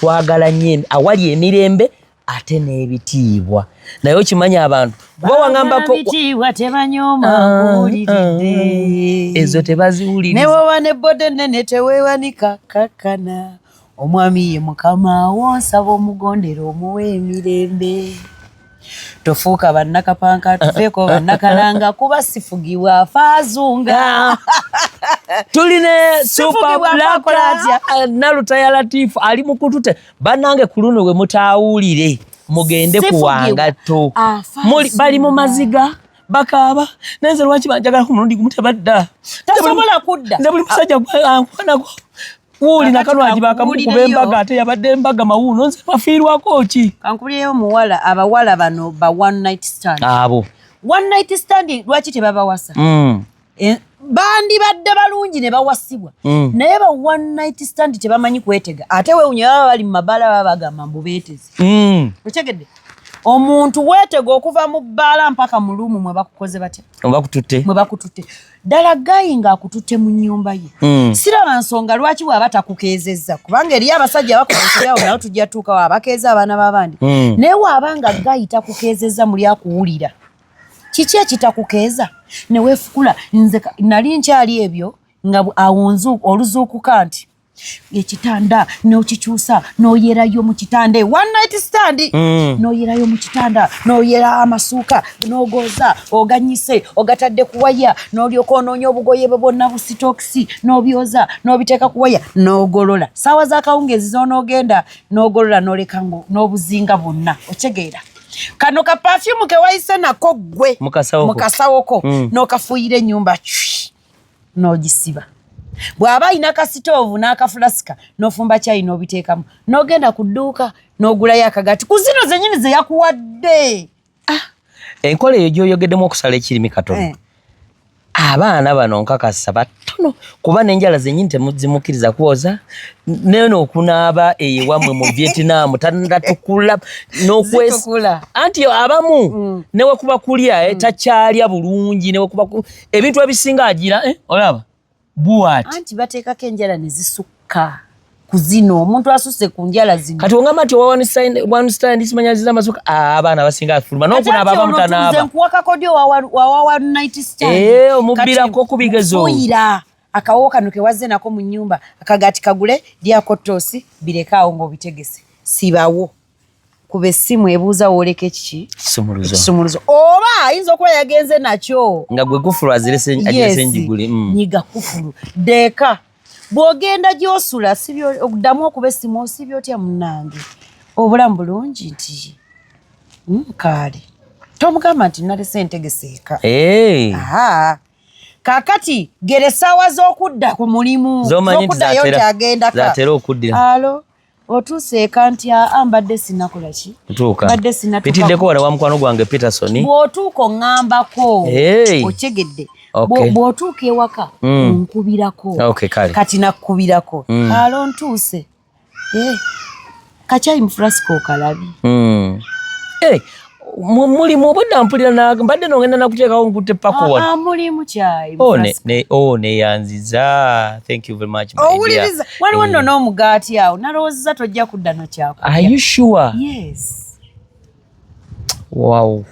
twagala nnyo awali emirembe ate n'ebitiibwa naye okimanya abantu kuba wangambako ebitiibwa tebanyoma uwuliridde ezo tebaziwuliriza ne woba ne bodde ennene teweewanika kakkana omwami ye mukama wonsaba omugondera omuwa emirembe tofuuka bannakapanka tuveeko bannakalanga kuba sifugibwa afaazunga tuline super black Nalutaya Latifu ali mukutute banange kulune we mutawulire mugende kuwangato bali mu maziga bakaba nenze lwaki banjagala ku mulundi gumutabadda tasobola kudda ndabuli musajja ankwanako wuli nakanwaji bakamukube embaga ate yabadde embaga mawuno nze bafiirwako ki kankuliyeyo muwala abawala bano ba one night stand abo one night stand lwaki tebabawasa bandi badde balungi ne bawasibwa naye ba one night stand tebamanyi kwetega ate wewunya baba bali mu mabala baba bagamba mbu beeteze otegedde omuntu weetega okuva mu bbaala mpaka mu luumu mwe bakukoze batya mwe bakututte ddala gayi ng'akututte mu nnyumba ye siraba nsonga lwaki bw'aba takukeezezza kubanga eriyo abasajja bakuteekerawo nawe tujja tuukawo abakeeza abaana b'abandi naye bw'abanga gayi takukeezezza muli akuwulira kiki ekitakukeeza ne weefukula nze nali nkyali ebyo nga awunzu oluzuukuka nti ekitanda n'okikyusa n'oyerayo mu kitanda one night stand n'oyerayo mu kitanda n'oyera amasuuka n'ogoza oganyise ogatadde ku waya n'olyoka onoonya obugoye bwe bwonna bu sitokisi n'obyoza n'obiteeka ku waya n'ogolola saawa z'akawungezi z'onoogenda n'ogolola n'oleka n'obuzinga bwonna otegeera kano ka perfume ke wayise nako gwe mukasawoko n'okafuuyira ennyumba n'ogisiba bw'aba alina kasitoovu n'akafulasika n'ofumba cyayi n'obiteekamu n'ogenda ku dduuka n'ogulayo akagati ku zino zennyini ze yakuwadde enkola eyo gy'oyogeddemu okusala ekirimi katono abaana bano nkakasa batono kuba n'enjala zennyini temuzimukkiriza kwoza neno okunaaba ewammwe mu Vietnam tandatukula n'okwesula anti abamu newe kuba kulya takyalya bulungi newe kuba ebintu ebisinga agira olaba buwati anti bateekako enjala ne zisukka ku zino omuntu asusse ku njala zino kati ongamba nti one stand simanyaziza amasuka abaana basinga afuluma n'okunaaba bamutanaaba nze nkuwaka kodi wawa one night stand omubbirako ku bigezo fuuyira akawo kano ke wazze nako mu nnyumba akagati kagule lyako ttoosi birekaawo ng'obitegese sibawo kuba essimu ebuuza wooleka ekiki kisumuluzo oba ayinza okuba yagenze nakyo nga gwe kufulu agirese njiguli nyiga kufulu deeka bw'ogenda gy'osula oddamu okuba essimu osibya otya munnange obulamu bulungi nti kaale tomugamba nti nalese entegeseeka kaakati gere essaawa z'okudda ku mulimu z'okuddayo nti agendaka alo otuuse eka nti mbadde sinakola ki mbadde sinatupiddeko wala wa mukwano gwange Peterson bw'otuuka oŋŋambako okyegedde bw'otuuka ewaka nkubirako kati nakkubirako alo ntuuse kacyayi mufulasika okalabi mulimu obudde mpulira mbadde nogenda nakuteekawo nkutte pako wano mulimu kyayi neyanziza thank you very much owuliriza waliwo nno n'omugaati awo nalowoozeza tojja kudda nokyakulya are you sure yes wow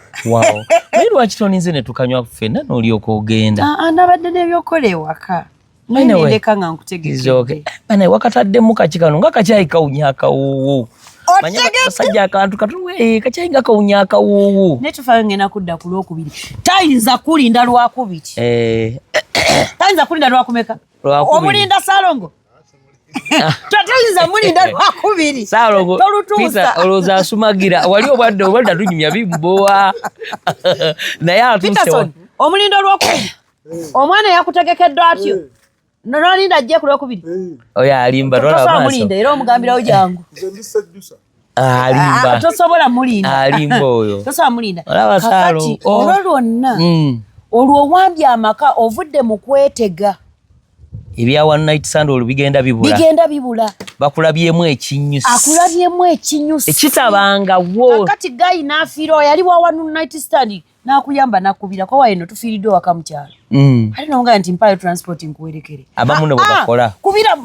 naye lwaki toninze ne tukanywa ffenna n'olyoka ogenda nabadde n'ebyokola ewaka nendeka nga nkutegekedde bana wakataddemu kaki kano nga kacyayi kawunya akawuuwu basajja akantu katuwe kacyayi nga kawunya akawuuwu naye tufayo ngenda kudda ku lwokubiri tayinza kulinda lwakubiri tayinza kulinda lwakumeka omulinda Salongo tatayinza mulinda lwakubiri Salongo tolutuusa olowooza asumagira wali obwadde tunyumya bimbowa naye atuuse omulinda lwakubiri omwana yakutegekeddwa atyo nolinda ajje ku lwokubiri oyo alimba tomulinda era omugambirawo jangu alimba tosobola mulinda alimba oyo tosobola mulinda kakati olwo lwonna olwo owambye amaka ovudde mu kwetega ebya one night stand olwo bigenda bibula bakulabyemu ekinyusi akulabyemu ekinyusi ekitabangawo kakati gayi n'afiira yali wa one night stand n'akuyamba n'akubirako waino tufiiriddwe waka mukyalo ate nonga nti mpaayo transport nkuwerekere abamu ne bwe bakola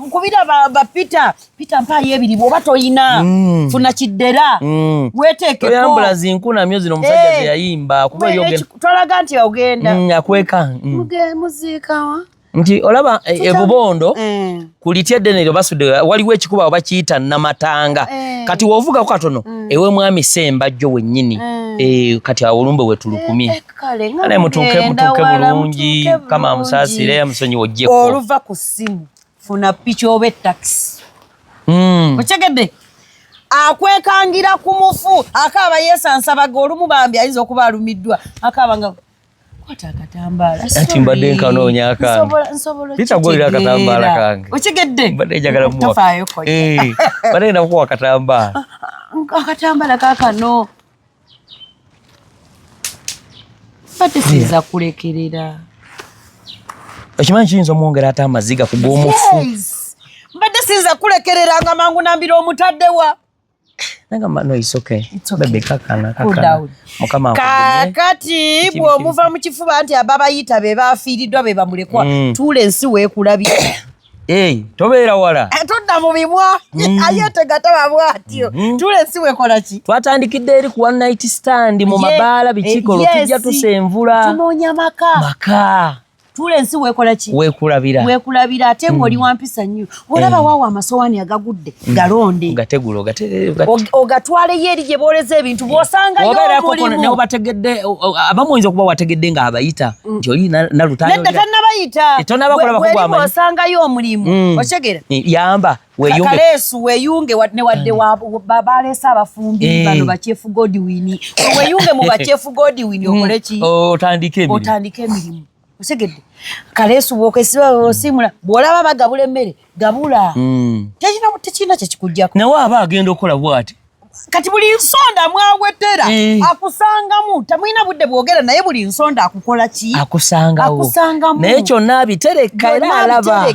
kubira ba Peter mpaayo ebiri bw'oba toyina funa kiddera weeteekeko ambulance nkunamyo zino omusajja ze yayimba kuba twalaga nti ogenda akweka muziikawa nti olaba ebubondo kulitya eddene eryo basudde waliwo ekikuba oba kiyita namatanga kati w'ovugako katono ewe mwami Sembajjo wennyini kati awulumbe wetulukumye kale mutuuke bulungi kama amusaasire amusonyiwa ojjeko oluva ku ssimu funa picha oba taxi okyegedde akwekangira ku mufu akaaba yeesansabaga olumu bambi ayinza okuba alumiddwa akaaba nga kwata akatambaala ati mbadde nkanoonya akange bitagulira akatambaala kange okyegedde mbadde njagala mbadde nakuwa akatambaala akatambaala kakano mbadde sinza kulekerera okimanyi kiyinza omwongera ate amaziga kug'omufu mbadde sinza kulekerera nga mangu nambira omutaddewa kakati bw'omuva mu kifuba nti ababayita be bafiiriddwa be bamulekwa tuula ensi weekulabira tobeera wala todda mu bimwa ayeetega taba bwatyo tuula ensi weekola ki twatandikidde eri ku one night stand mu mabaala bikiiko olutujja tusenvula tunoonya maka tuula ensi weekola ki weekulabira ate ng'oli wampisa nnyo olaba waawo amasowaani agagudde galonde gategula ogatwaleyo eri gye booleza ebintu bw'osangayo omulimu neobategedde abamu oyinza okuba wategedde ng'abayita nti oli nalutayo nedda tannabayita bweri bw'osangayo omulimu okyegera yamba kaleesu weeyunge newadde baleese abafumbi bano bakyefu Godwin weeyunge mu bakyefu Godwin okole ki otandike emirimu osegedde kaleesu bwokesiba osimula bw'olaba bagabula emmere gabula tekirina kyekikuggyako nawe aba agenda okukola bw'ati kati buli nsonda mwawetera akusangamu tamwina budde bwogera naye buli nsonda akukola ki akusangamu naye kyonna abitereka era alaba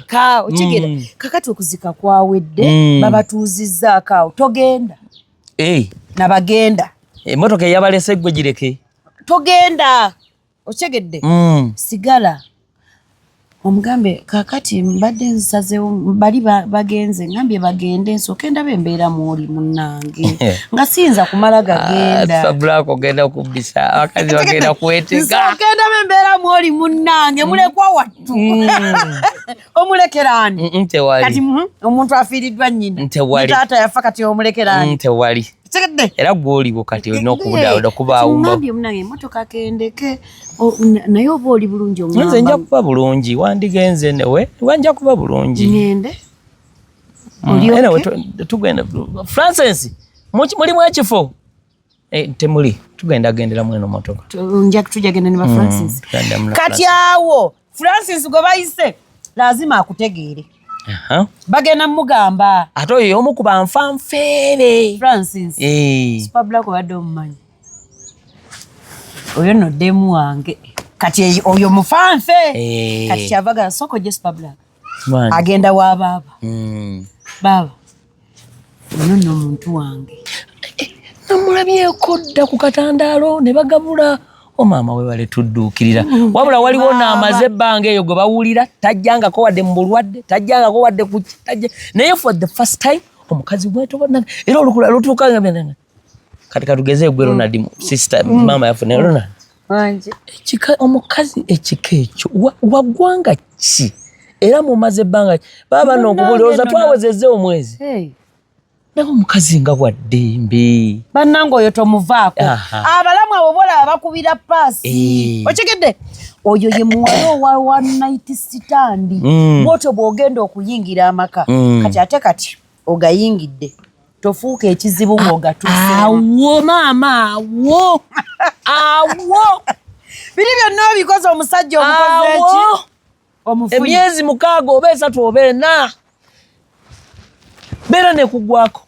okigera kakati okuzika kwawedde babatuuzizzaako awo togenda nabagenda emmotoka eyabalese gwe gireke togenda okyegedde sigala omugambe kakati mbadde nsazewo bali bagenze ngambye bagende nsooke ndabe embeera mwoli munnange nga siyinza kumala gagenda Black ogenda kubbisa abakazi bagenda kwetega nsooke ndabe embeera mwoli munnange mulekwa wattu omulekerani kati omuntu afiiriddwa nnyina taata yafa kati omulekerani tewali era gwoliwo kati olina okubaawo munange emmotoka akendeke naye oba oli bulungi nze nja kuba bulungi wandigenze newe wanja kuba bulungi ngende tugenda Francis mulimu ekifo temuli tugenda gendera mweno motoka tujja genda ne ba Francis kati awo Francis gwe bayise lazima akutegeere bagenda mugamba ate oyo omu ku banfanfeere Francis Super Black obadde omumanyi oyo nno ddemu wange kati oyo mufanfe kati kyavaga soko gye Super Black agenda wa baba oyo nno omuntu wange namulabyeko dda ku katandaalo ne bagabula maama we bale tudduukirira wabula waliwo naamaze ebbanga eyo gwe bawulira tajjangako wadde mu bulwadde tajjangako wadde naye for the first time omukazi bwetobona era olutuuka kati katugeze gwe Ronald sister maama yafune Ronald omukazi ekika ekyo waggwanga ki era mumaze ebbanga baba nokubulooza twawezezze omwezi naye omukazi nga waddembe bannange oyo tomuvaako abalamu abo bolaba bakubira paasi okigedde oyo ye muwala owa one night stand bwotyo bw'ogenda okuyingira amaka kati ate ogayingidde tofuuka ekizibu ng'ogatuuseawo maama awo biri byonna obikoze omusajja omukoze eki emyezi 6 oba 3 oba 4 beera ne kugwako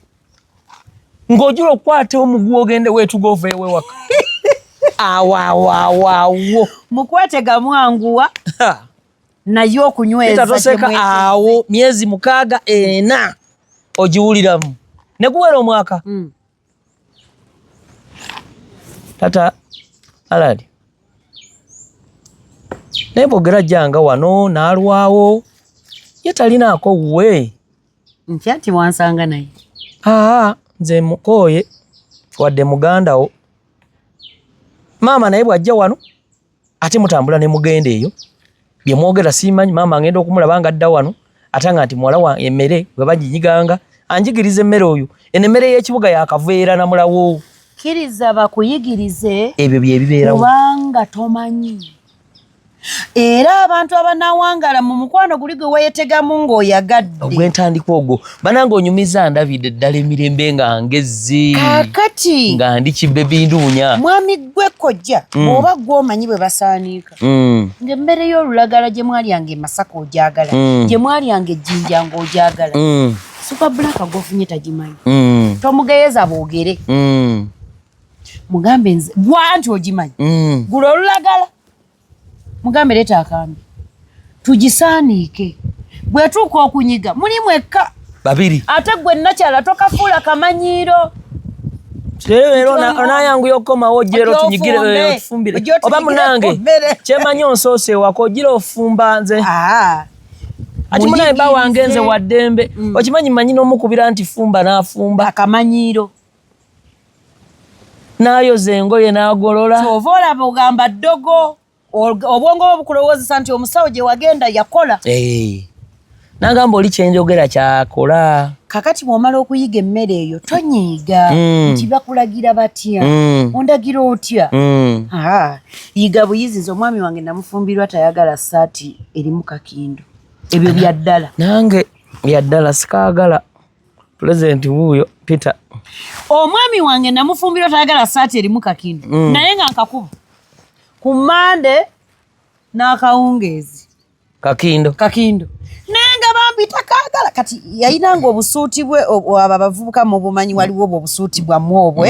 ng'ojula okukwata omugwa ogende weetuga oveewo ewaka awo mukwetega mwanguwa naye okunyweza toseka awo myezi 6 4 ogiwuliramu ne guwera omwaka tata alali naye bwogera jjanga wano n'alwawo ye talinaako wuwe nti wansanga naye nze mukooye wadde mugandawo maama naye bw'ajja wano ate mutambula ne mugenda eyo bye mwogera simanyi maama agenda okumulaba nga adda wano ate nga nti muwala wa emmere bwe baginyiganga anjigiriza emmere oyo eno emmere y'ekibuga yakaveera namulawo kkiriza bakuyigirize ebyo bye bibeerawo kubanga tomanyi era abantu abanawangala mu mukwano guli gwe weyetegamu ng'oyagadde ogwentandika ogwo bananga onyumiza ndabidde eddala emirembe nga ngezzi kaakati nga ndi kibbebinduunya mwami gwe kojja bw'oba gw'omanyi bwe basaaniika ng'emmere y'olulagala gye mwalyanga emasaka ogyagala gye mwalyanga ejjinja ng'ogyagala supabulaka gw'ofunye tagimanyi tomugeyeeza boogere mugambe nze gwa nti ogimanyi gula olulagala mugambe leeta akambi tugisaaniike bwetuuka okunyiga muli mwekka babiri ate gwe nakyala tokafuula kamanyiiro leero onayanguya okukomawo ojjero tunyigire otufumbire oba munange kyemanyi onsoose ewaka ojjira ofumba nze ati munaye ba wange nze waddembe okimanyi manyi n'omukubira nti fumba n'afumba akamanyiiro n'ayoza engoye n'agolola kyova olaba ogamba ddogo obwongo bwo bukulowoozesa nti omusawo gye wagenda yakola nagamba oli kyenjogera kyakola kakati bw'omala okuyiga emmere eyo tonyiiga nti bakulagira batya ondagira otya yiga buyizizi omwami wange namufumbirwa tayagala ssaati erimu kakindo ebyo byaddala nange byaddala sikaagala pulezidenti wuuyo Peter omwami wange namufumbirwa tayagala ssaati erimu kakindo naye nga nkakuba ku Mande n'akawungeezi kakindo nenga bambi takaagala kati yayinanga obusuuti bwe abo abavubuka mu bumanyi waliwo obwo obusuuti bwammwe obwe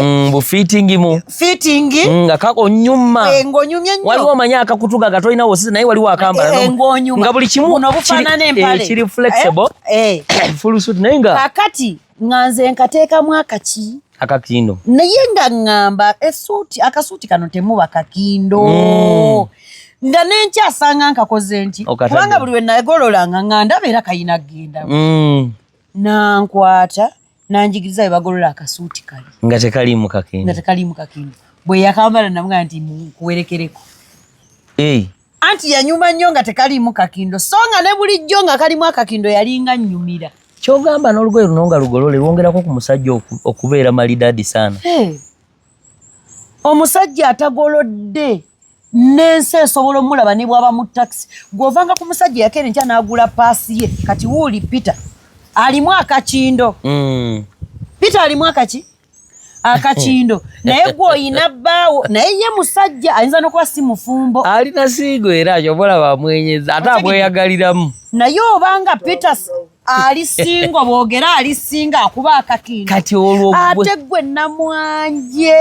fiitingi nga kakonyuma ng'onyumye nnyo waliwo omanyi akakutuga gatolina wosizi naye waliwo akambala nga buli kimu kiri flexible full suit naye nga kakati nga nze nkateekamu akakindo naye nga ŋŋamba akasuuti kano temuba kakindo nga nenkyasanga nkakoze nti kubanga buli we nagololanga nga ndaba era kayina kgenda nankwata nanjigiriza bwe bagolola akasuuti kali nga tekalimu kakindo bwe yakambala namuga nti kuwerekereko anti yanyuma nnyo nga tekalimu kakindo so nga ne bulijjo nga kalimu akakindo yalinga nnyumira kyogamba n'olugoye luno nga lugolole lwongerako ku musajja okubeera malidadi sana omusajja atagolodde n'ensi esobola omulaba ne bw'aba mu takisi gw'ovanga ku musajja yakera enkya n'agula paasi ye kati wuuli Peter alimu akakindo Peter alimu akakindo naye gw'oyina bbaawo naye ye musajja ayinza n'okuba si mufumbo alina siigo era kyobola bamwenyeza ate abweyagaliramu naye obanga Peter alisinga boogera alisinga akuba akakindo kati olwo ate gwe namwanje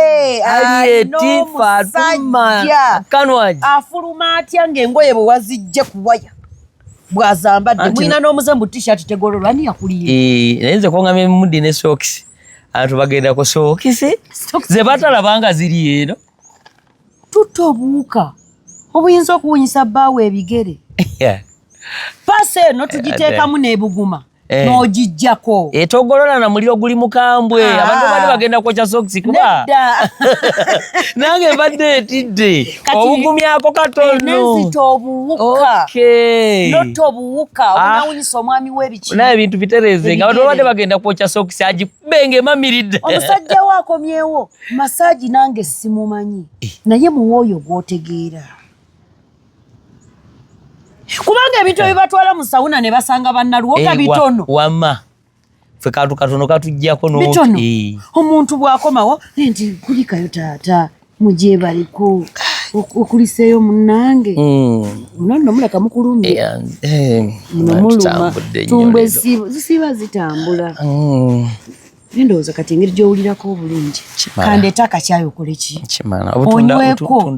Fatuma kanwaji afuluma atya ng'engoye bwe wazijje ku waya bw'azambadde mwina n'omuzembu t-shirt tegololwa ani yakuliye naye nze kongamya emimudi ne sokisi abantu bagenda ku sokisi ze batalabanga ziri eno tutta obuwuka obuyinza okuwunyisa bbaawo ebigere paasi eno tugiteekamu n'ebuguma n'ogijjako etogolola na muliro guli mukambwe abantu bali bagenda kwokya sokisi kuba nange mbadde etidde obugumyako katono nenzita obuwuka notta obuwuka obunawunyisa omwami w'ebiki naye ebintu bitereze nga abantu babadde bagenda kwokya sokisi agikubenga emamiridde omusajja we akomyewo masaaji nange simumanyi naye muwooyo gw'otegeera kubanga ebintu ebibatwala mu sawuna ne basanga bannaluwoga bitono wama ffe kantu katono katujjako bitono omuntu bw'akomawo nti kulikayo taata mujebaliko okuliseeyo munnange muno nno muleka mukulumye muluma tumbwe zisiba zitambula ndowooza kati engeri gy'owulirako obulungi kandeeta akacyayi okole ki onyweko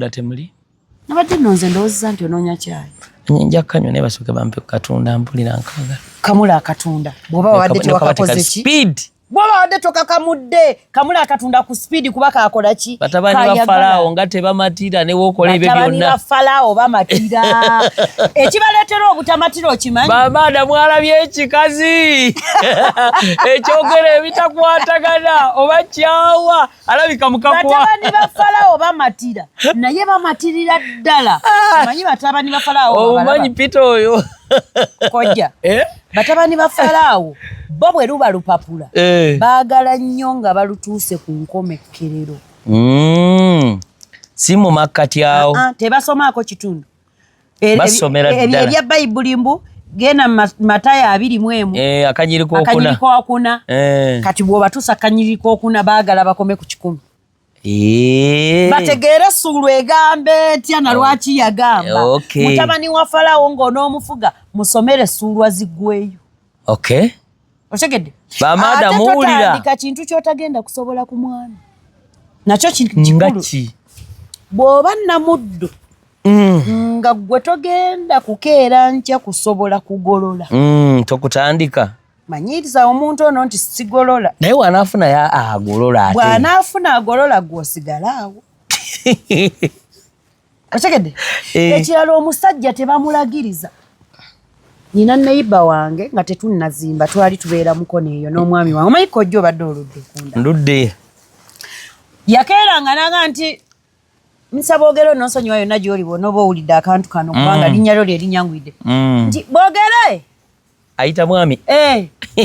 nabadde nno nze ndowooza nti onoonya cyayi nja kanywa naye basooke bampe katunda mpulira nkagala kamula akatunda bw'oba wawadde tewakakoze ki bw'oba wadde tokakamudde kamula akatunda ku speed kuba kakola ki batabani ba Falaawo nga tebamatira ne wookola ebyo byonna batabani ba Falaawo bamatira ekibaleetera obutamatira okimanyi bamaada mwalabye ekikazi ekyogera ebitakwatagana oba kyawa alabika mukakwa batabani ba Falaawo bamatira naye bamatirira ddala omanyi batabani ba Falaawo omanyi Peter oyo kojja batabani ba Falaawo bo bwe luba lupapula baagala nnyo nga balutuuse ku nkomekkerero Si mu makkati awo. Tebasomaako kitundu. Basomera ddala. Ebya Bayibuli mbu genda Matayo 21. Akanyiriko okuna. Kati bw'obatuusa akanyiriko okuna baagala bakome ku 10. Bategeere Ssuulu egambe etya na lwaki yagamba. Mutabani wa Falawo ng'onoomufuga musomere Ssuulu aziggweyo. Otegedde? Bamada muwulira. Ate totandika kintu ky'otagenda kusobola ku mwana. Nakyo kikulu. Bw'oba namuddu nga gwe togenda kukeera nkya kusobola kugolola. Tokutandika. Manyiriza omuntu ono nti sigolola. Naye wanaafuna ya agolola ate. Bw'anaafuna agolola gw'osigala awo. Otegedde? Ekirala omusajja tebamulagiriza. Nina neiba wange nga tetunnazimba twali tubeera mukono eyo n'omwami wange. Omanyi kojja obadde oludde kunda. Ndudde. Yakeeranga naga nti nsaba ogero n'onsonyiwa yonna gy'oli bw'onooba owulidde akantu kano kubanga linnya lyo lye linyanguyidde. Nti boogere. Ayita mwami.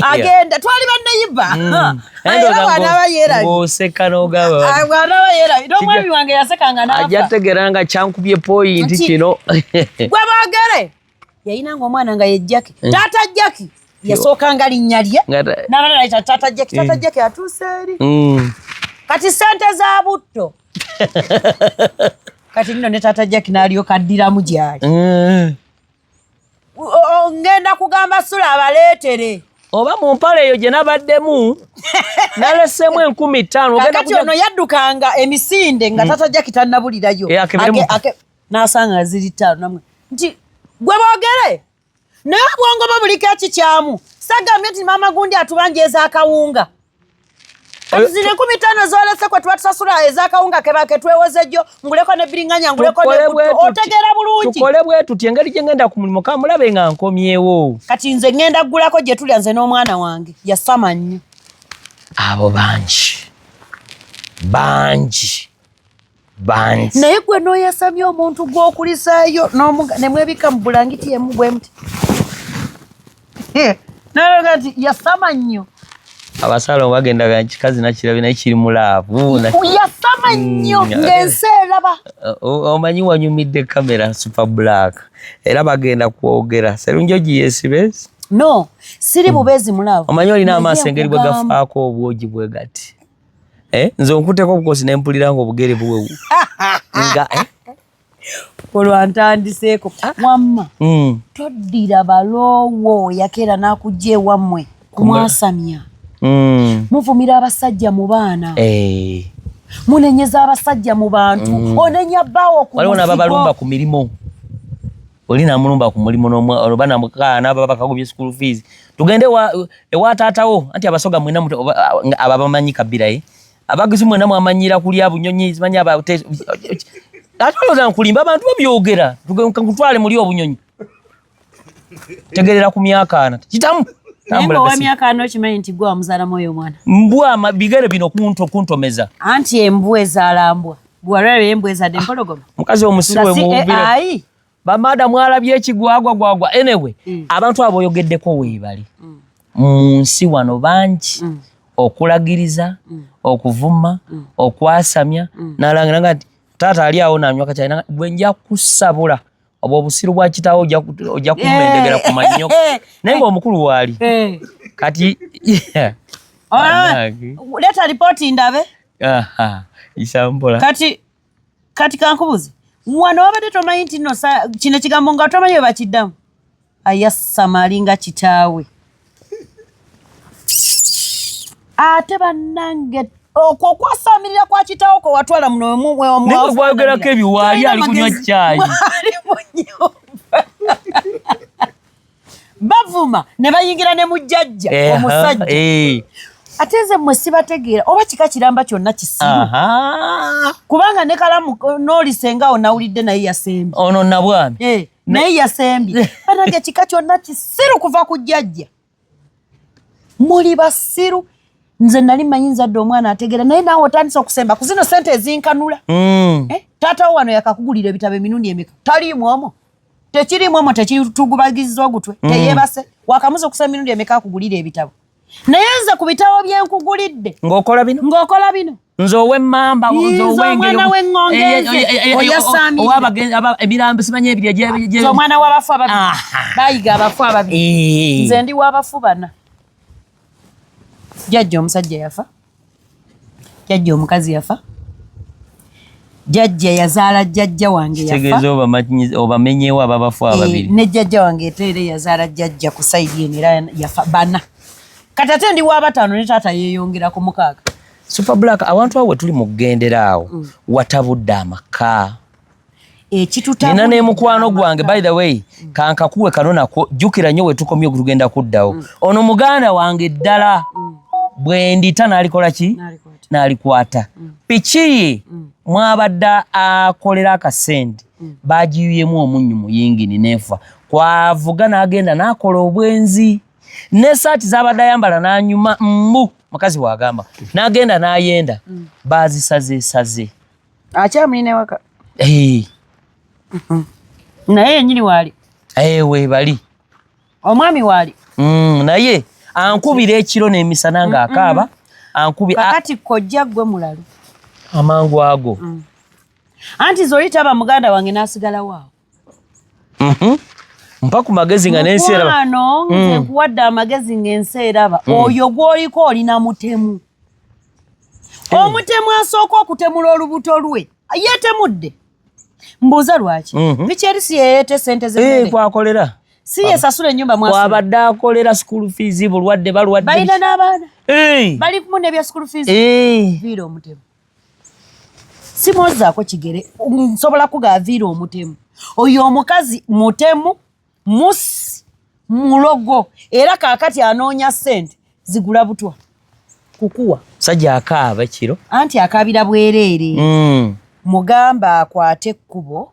Agenda twali banneyiba. Era bw'anaaba yeerabye. Ng'oseka n'ogaba. Bw'anaaba yeerabye. N'omwami wange yasekanga n'afa. Ajja tegeera nga kyankubye poyinti kino. Gwe boogere. Yayinanga omwana nga ye Jackie. Taata Jackie yasookanga linnya lye. N'abaana nayita taata Jackie. Taata Jackie atuuse eri. Kati ssente za butto. Kati nno ne taata Jackie n'alyoka addiramu gy'ali. Ngenda kugamba Sula abaleetere. Oba mu mpale eyo gye nabaddemu nalesseemu 15,000. Kati ono yaddukanga emisinde nga taata Jackie tannabulirayo. N'asanga ziri 5. Nti gwe boogere naye bwongoba buliko ekikyamu sagambye nti maama gundi atubanja ez'akawunga kati ziri 15,000 zolese kwe tuba tusasula ez'akawunga kebake twewoze jjo nguleko ne biringanya nguleko ne butto otegeera bulungi tukole bwe tuti engeri gye ngenda ku mulimu kamulabe nga nkomyewo kati nze ngenda ggulako gye tulya nze n'omwana wange yasama nnyo abo bangi naye gwe n'oyasamye omuntu gw'okulisaayo ne mwebika mu bulangiti emu bwe muti nayoga nti yasama nnyo abasaalo bagendaga kikazi nakirabe naye kiri mu laavu yasama nnyo ng'ensi eraba omanyi wanyumidde kamera super black era bagenda kwogera serungi ogiyesibesi no siri bubezi mu laavu omanyi olina amaaso engeri bwe gafaako obwogi bwe gati nze onkuteko obukosi ne mpulira ng'obugere bwewu nga olwantandiseeko wamma toddira baloowo yakeera n'akujja ewammwe kumwasamya muvumira abasajja mu baana munenyeza abasajja mu bantu onenya bbaawo ku waliwo n'ababalumba ku mirimu oli namulumba ku mulimu olubana mukaana ababa bakagumye school fees tugende ewa taatawo anti abasoga mwena aba bamanyi kabira abagizi mwena mwamanyira kulya bunyonyi zimanyi atoloza nkulimba abantu babyogera tukutwale muli obunyonyi tegerera ku myaka ana kitamu wa myaka ano kimanyi nti gwe wamuzaala mwoyo mwana mbwa bigere bino kuntomeza anti embwa ezaalambwa bwalwalwe embwa ezadde empologoma mukazi omusiwe mubira bamada mwalabye ekigwagwa anyway abantu abo oyogeddeko weebali mu nsi wano bangi okulagiriza okuvuma okwasamya nalangira nti taata ali awo nanywa kakyalina bwe nja kusabula oba obusiru bwa kitaawo ojja kumendegera ku mannyo naye ng'omukulu waali kati leta ripooti ndabe isampola kati kankubuze wano wabadde tomanyi nti nno kino ekigambo nga tomanyi we bakiddamu ayasama nga kitaawe ate bannange okwasamirira kwa kitaawo ko watwala muno naye gwayogerako ebyo waali ali kunywa caayi bavuma ne bayingira ne mujjajja omusajja ate nze mmwe sibategeera oba kika kiramba kyonna kisiru kubanga ne kalamu n'olisengawo nawulidde naye yasembi ono nabwami naye yasembi anage kika kyonna kisiru kuva ku jjajja muli basiru nze nali manyi nzadde omwana ategeera naye naawe otandisa okusemba ku zino sente ezinkanula taatawo wano yakakugulira ebitabo emirundi emeka taliimu omwo tekiriimu omwo tekitugubagizza ogutwe teyeebase wakamuza okusa emirundi emeka akugulira ebitabo naye nze ku bitabo byenkugulidde ng'okola bino nze ow'emmamba omwana w'eŋŋongenze oyasaamira emirambo simanyi ebiri omwana w'abafu ababiri bayiga abafu ababiri nze ndi w'abafu bana jjajja omusajja yafa jjajja omukazi yafa jjajja yazaala jjajja wange yafa obamenyewo ababafu ababiri ne jjajja wange eteere yazaala jjajja ku sayidi eno era yafa bana kati ate ndi w'abataano ne taata yeeyongera ku 6 Super Black awantu awo tuli mu kugendera awo watabudde amaka nina ne mukwano gwange by the way kankakuwe kano nako jjukira nnyo we tukomye okutugenda kuddawo ono muganda wange ddala bwe ndita n'alikola ki n'alikwata piki mwabadde akolera akasente bagiyuyemu omunnyu mu yingini nefa kwavuga n'agenda n'akola obwenzi n'essaati z'abadde ayambala n'anyuma mukazi wagamba n'agenda n'ayenda bazisazeesaze akyamulina waka naye yennyini waali weebali omwami waali naye ankubira ekiro n'emisana ng'akaaba kakati kojja gwe mulalu amangu ago anti zoyitaba muganda wange n'asigalawo awo mpa ku magezi nga n'ensi eraba mukwano nze nkuwadde amagezi ng'ensi eraba oyo gw'oliko olina mutemu omutemu asooka okutemula olubuto lwe yeetemudde mbuuza lwaki biki eri si yeyeete sente zemmere kwakolera si yesasula ennyumba mwabadde akolera school fees bulwadde balwadde balina n'abaana balimu nebya school fees viira omutemu simwozaako kigere nsobola kugaviira omutemu oyo omukazi mutemu musi mulogo era kaakati anoonya sente zigula butwa kukuwa sajja akaaba kiro anti akaabira bwereere mugamba akwate ekkubo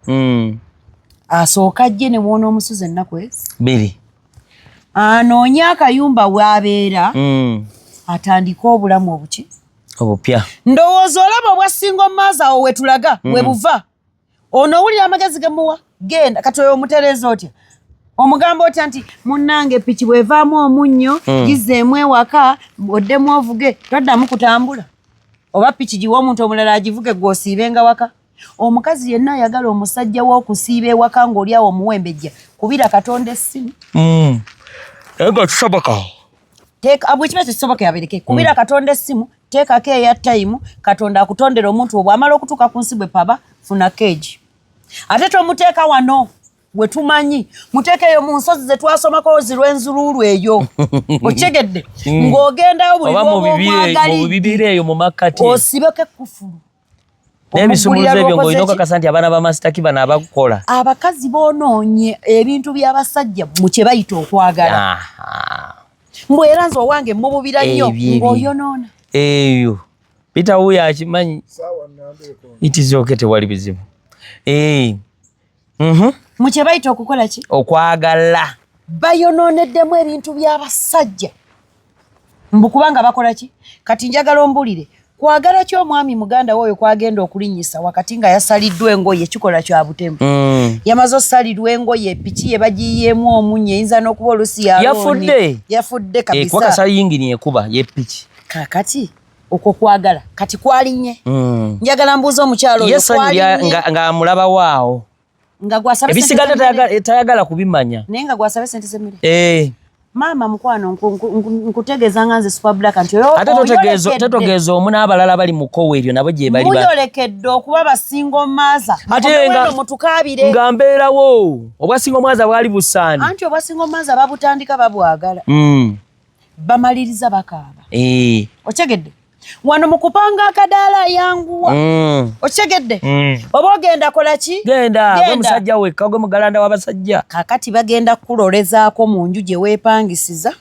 asooka ajje ne mwona omusuzi ennaku ezi 2 anoonye akayumba w'abeera atandike obulamu obuki obupya ndowooza olaba obwasinga omumaazi awo wetulaga we buva ono owulira amagezi gemuwa genda kati oyo omutereeza otya omugamba otya nti munnange piki bwevaamu omunnyo gizeemu ewaka oddemu ovuge toddamu kutambula oba piki giwa omuntu omulala agivuge gw'osiibenga waka omukazi yenna ayagala omusajja w'okusiiba ewaka ng'oli awo omuwembejja kubira katonda essimu ega kisoboka bwekiba tekisoboka yabereke kubira katonda essimu teekako eya tayimu katonda akutondera omuntu obwamala okutuuka ku nsi bwe paba funa keegi ate tomuteeka wano we tumanyi muteeka eyo mu nsozi ze twasomako zirwenzuluulu eyo okyegedde ng'ogendayo buli bwomwagalidde eyo mu makkati osibeko ekkufulu n'ebisumuluzo ebyo ng'olina okakasa nti abaana b'amasitaki bano abakukola abakazi boonoonye ebintu by'abasajja mu kye bayita okwagala mbw era nze owange mububira nnyo ng'oyonoona eyo Peter wuyo akimanyi itizoke tewali bizibu mu kye bayita okukola ki okwagala bayonooneddemu ebintu by'abasajja mbu kubanga bakola ki kati njagala ombulire kwagala ki omwami muganda woyo kwagenda okulinnyisa wakati nga yasaliddwa engoye kikola kya butemu yamaze osalirwa engoye piki ye bagiyiyeemu omunye eyinza n'okuba olusi yafudde kabisa kuba kasala yingini ekuba yepiki kakati okwo kwagala kati kwalinnye njagala mbuuza omukyalo oyo kwalinye nga amulaba waawo nga gwasabe ebisigadde tayagala kubimanya naye nga gwasabe sente z'emmere maama mukwano nkutegeeza nga nze Super Black nti ate totegeeza omu n'abalala bali mu kkowe eryo nabo gye bali muyolekedde okuba basinga omaaza ate mutukaabire nga mbeerawo obwasinga omaaza bwali busaani anti obwasinga omaaza babutandika babwagala bamaliriza bakaaba okyegedde wano mu kupanga akadaala ayanguwa okyegedde oba ogenda kola ki genda omusajja wekka ogwe mugalanda w'abasajja kakati bagenda kukulolezaako mu nju gye weepangisiza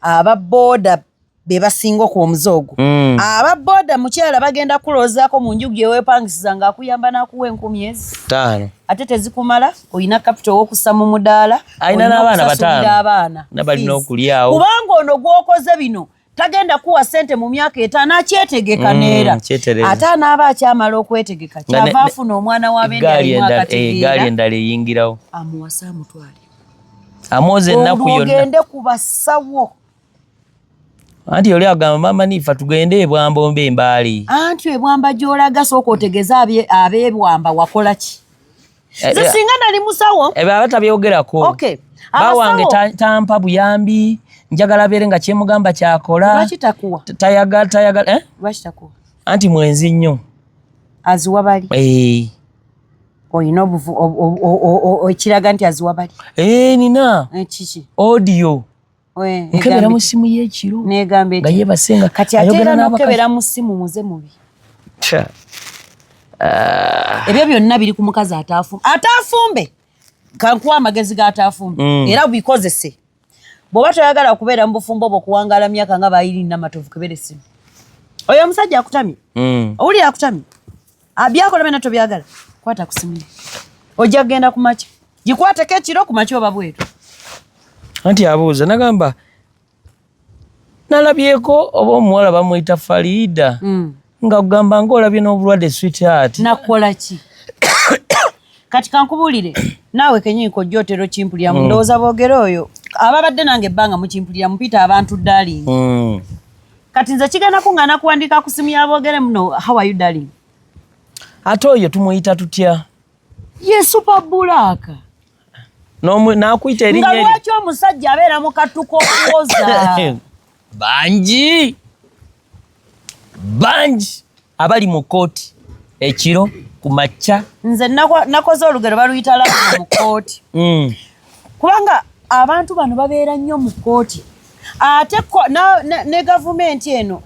ababooda be basinga okuba omuzoogo ababooda mukyala bagenda kukulolezaako mu nju gye weepangisiza ng'akuyamba n'akuwa 5,000 ate tezikumala olina kapito w'okussa mu mudaala alina n'abaana 5 abaana balina okulyawo kubanga ono gw'okoze bino tagenda kuwa sente mu myaka 5 akyetegeka neera ate anaaba akyamala okwetegeka kyava afuna omwana w'abendaali endala eyingirawo amuwasa amutwale amwoza ennaku yonna ogende ku basawo Anti yoli agamba mama nifa tugende ebwamba mbe mbali. Anti ebwamba gyolaga sooka otegeeza ab'ebwamba wakola ki? Nze singa nali musawo. Ebyo abatabyogerako. Okay. Bawange tampa buyambi, njagala beere nga kyemugamba kyakola. Lwaki takuwa? Tayagala. Lwaki takuwa? Anti mwenzi nnyo. Aziwa bali? Oyina ekiraga nti aziwa bali? Nina. Kiki? Audio. Nkebera mu simu y'ekiro. Negamba eti. Nga yebasenga. Kati ate era n'okebera mu simu muze mubi. Ebyo byonna biri ku mukazi ataafumbe. Kankuwa amagezi g'ataafumbe. Era bikozese. Bw'oba toyagala kubeera mu bufumbo bwo kuwangaala myaka nga bayiri n'amatovu kebere simu. Oyo omusajja akutamye. Owulira akutamye. Byakola bena tobyagala. Kwata ku simu. Ojja kugenda ku makya. Gikwateko ekiro ku makya oba bweru. Anti abuuza nagamba nalabyeko oba omuwala bamuyita Farida nga kugamba ng'olabye n'obulwadde sweetheart. Nakola ki? Kati kankubulire naawe kenyiko ojjotero kimpulira mu ndowooza boogera oyo ababadde nange ebbanga mukimpulira mupita abantu darling. Kati nze kigenda kuŋŋaana kuwandiika ku simu ya boogere muno how are you darling? Ate oyo tumuyita tutya? Ye super bulaka. N'akuyita erinnya nga lwaki omusajja abeera mu katuko okuwoza? Bangi abali mu kooti ekiro ku makya. Nze nakoze olugero baluyita laba mu kooti. Kubanga abantu bano babeera nnyo mu kooti. Ate ne gavumenti eno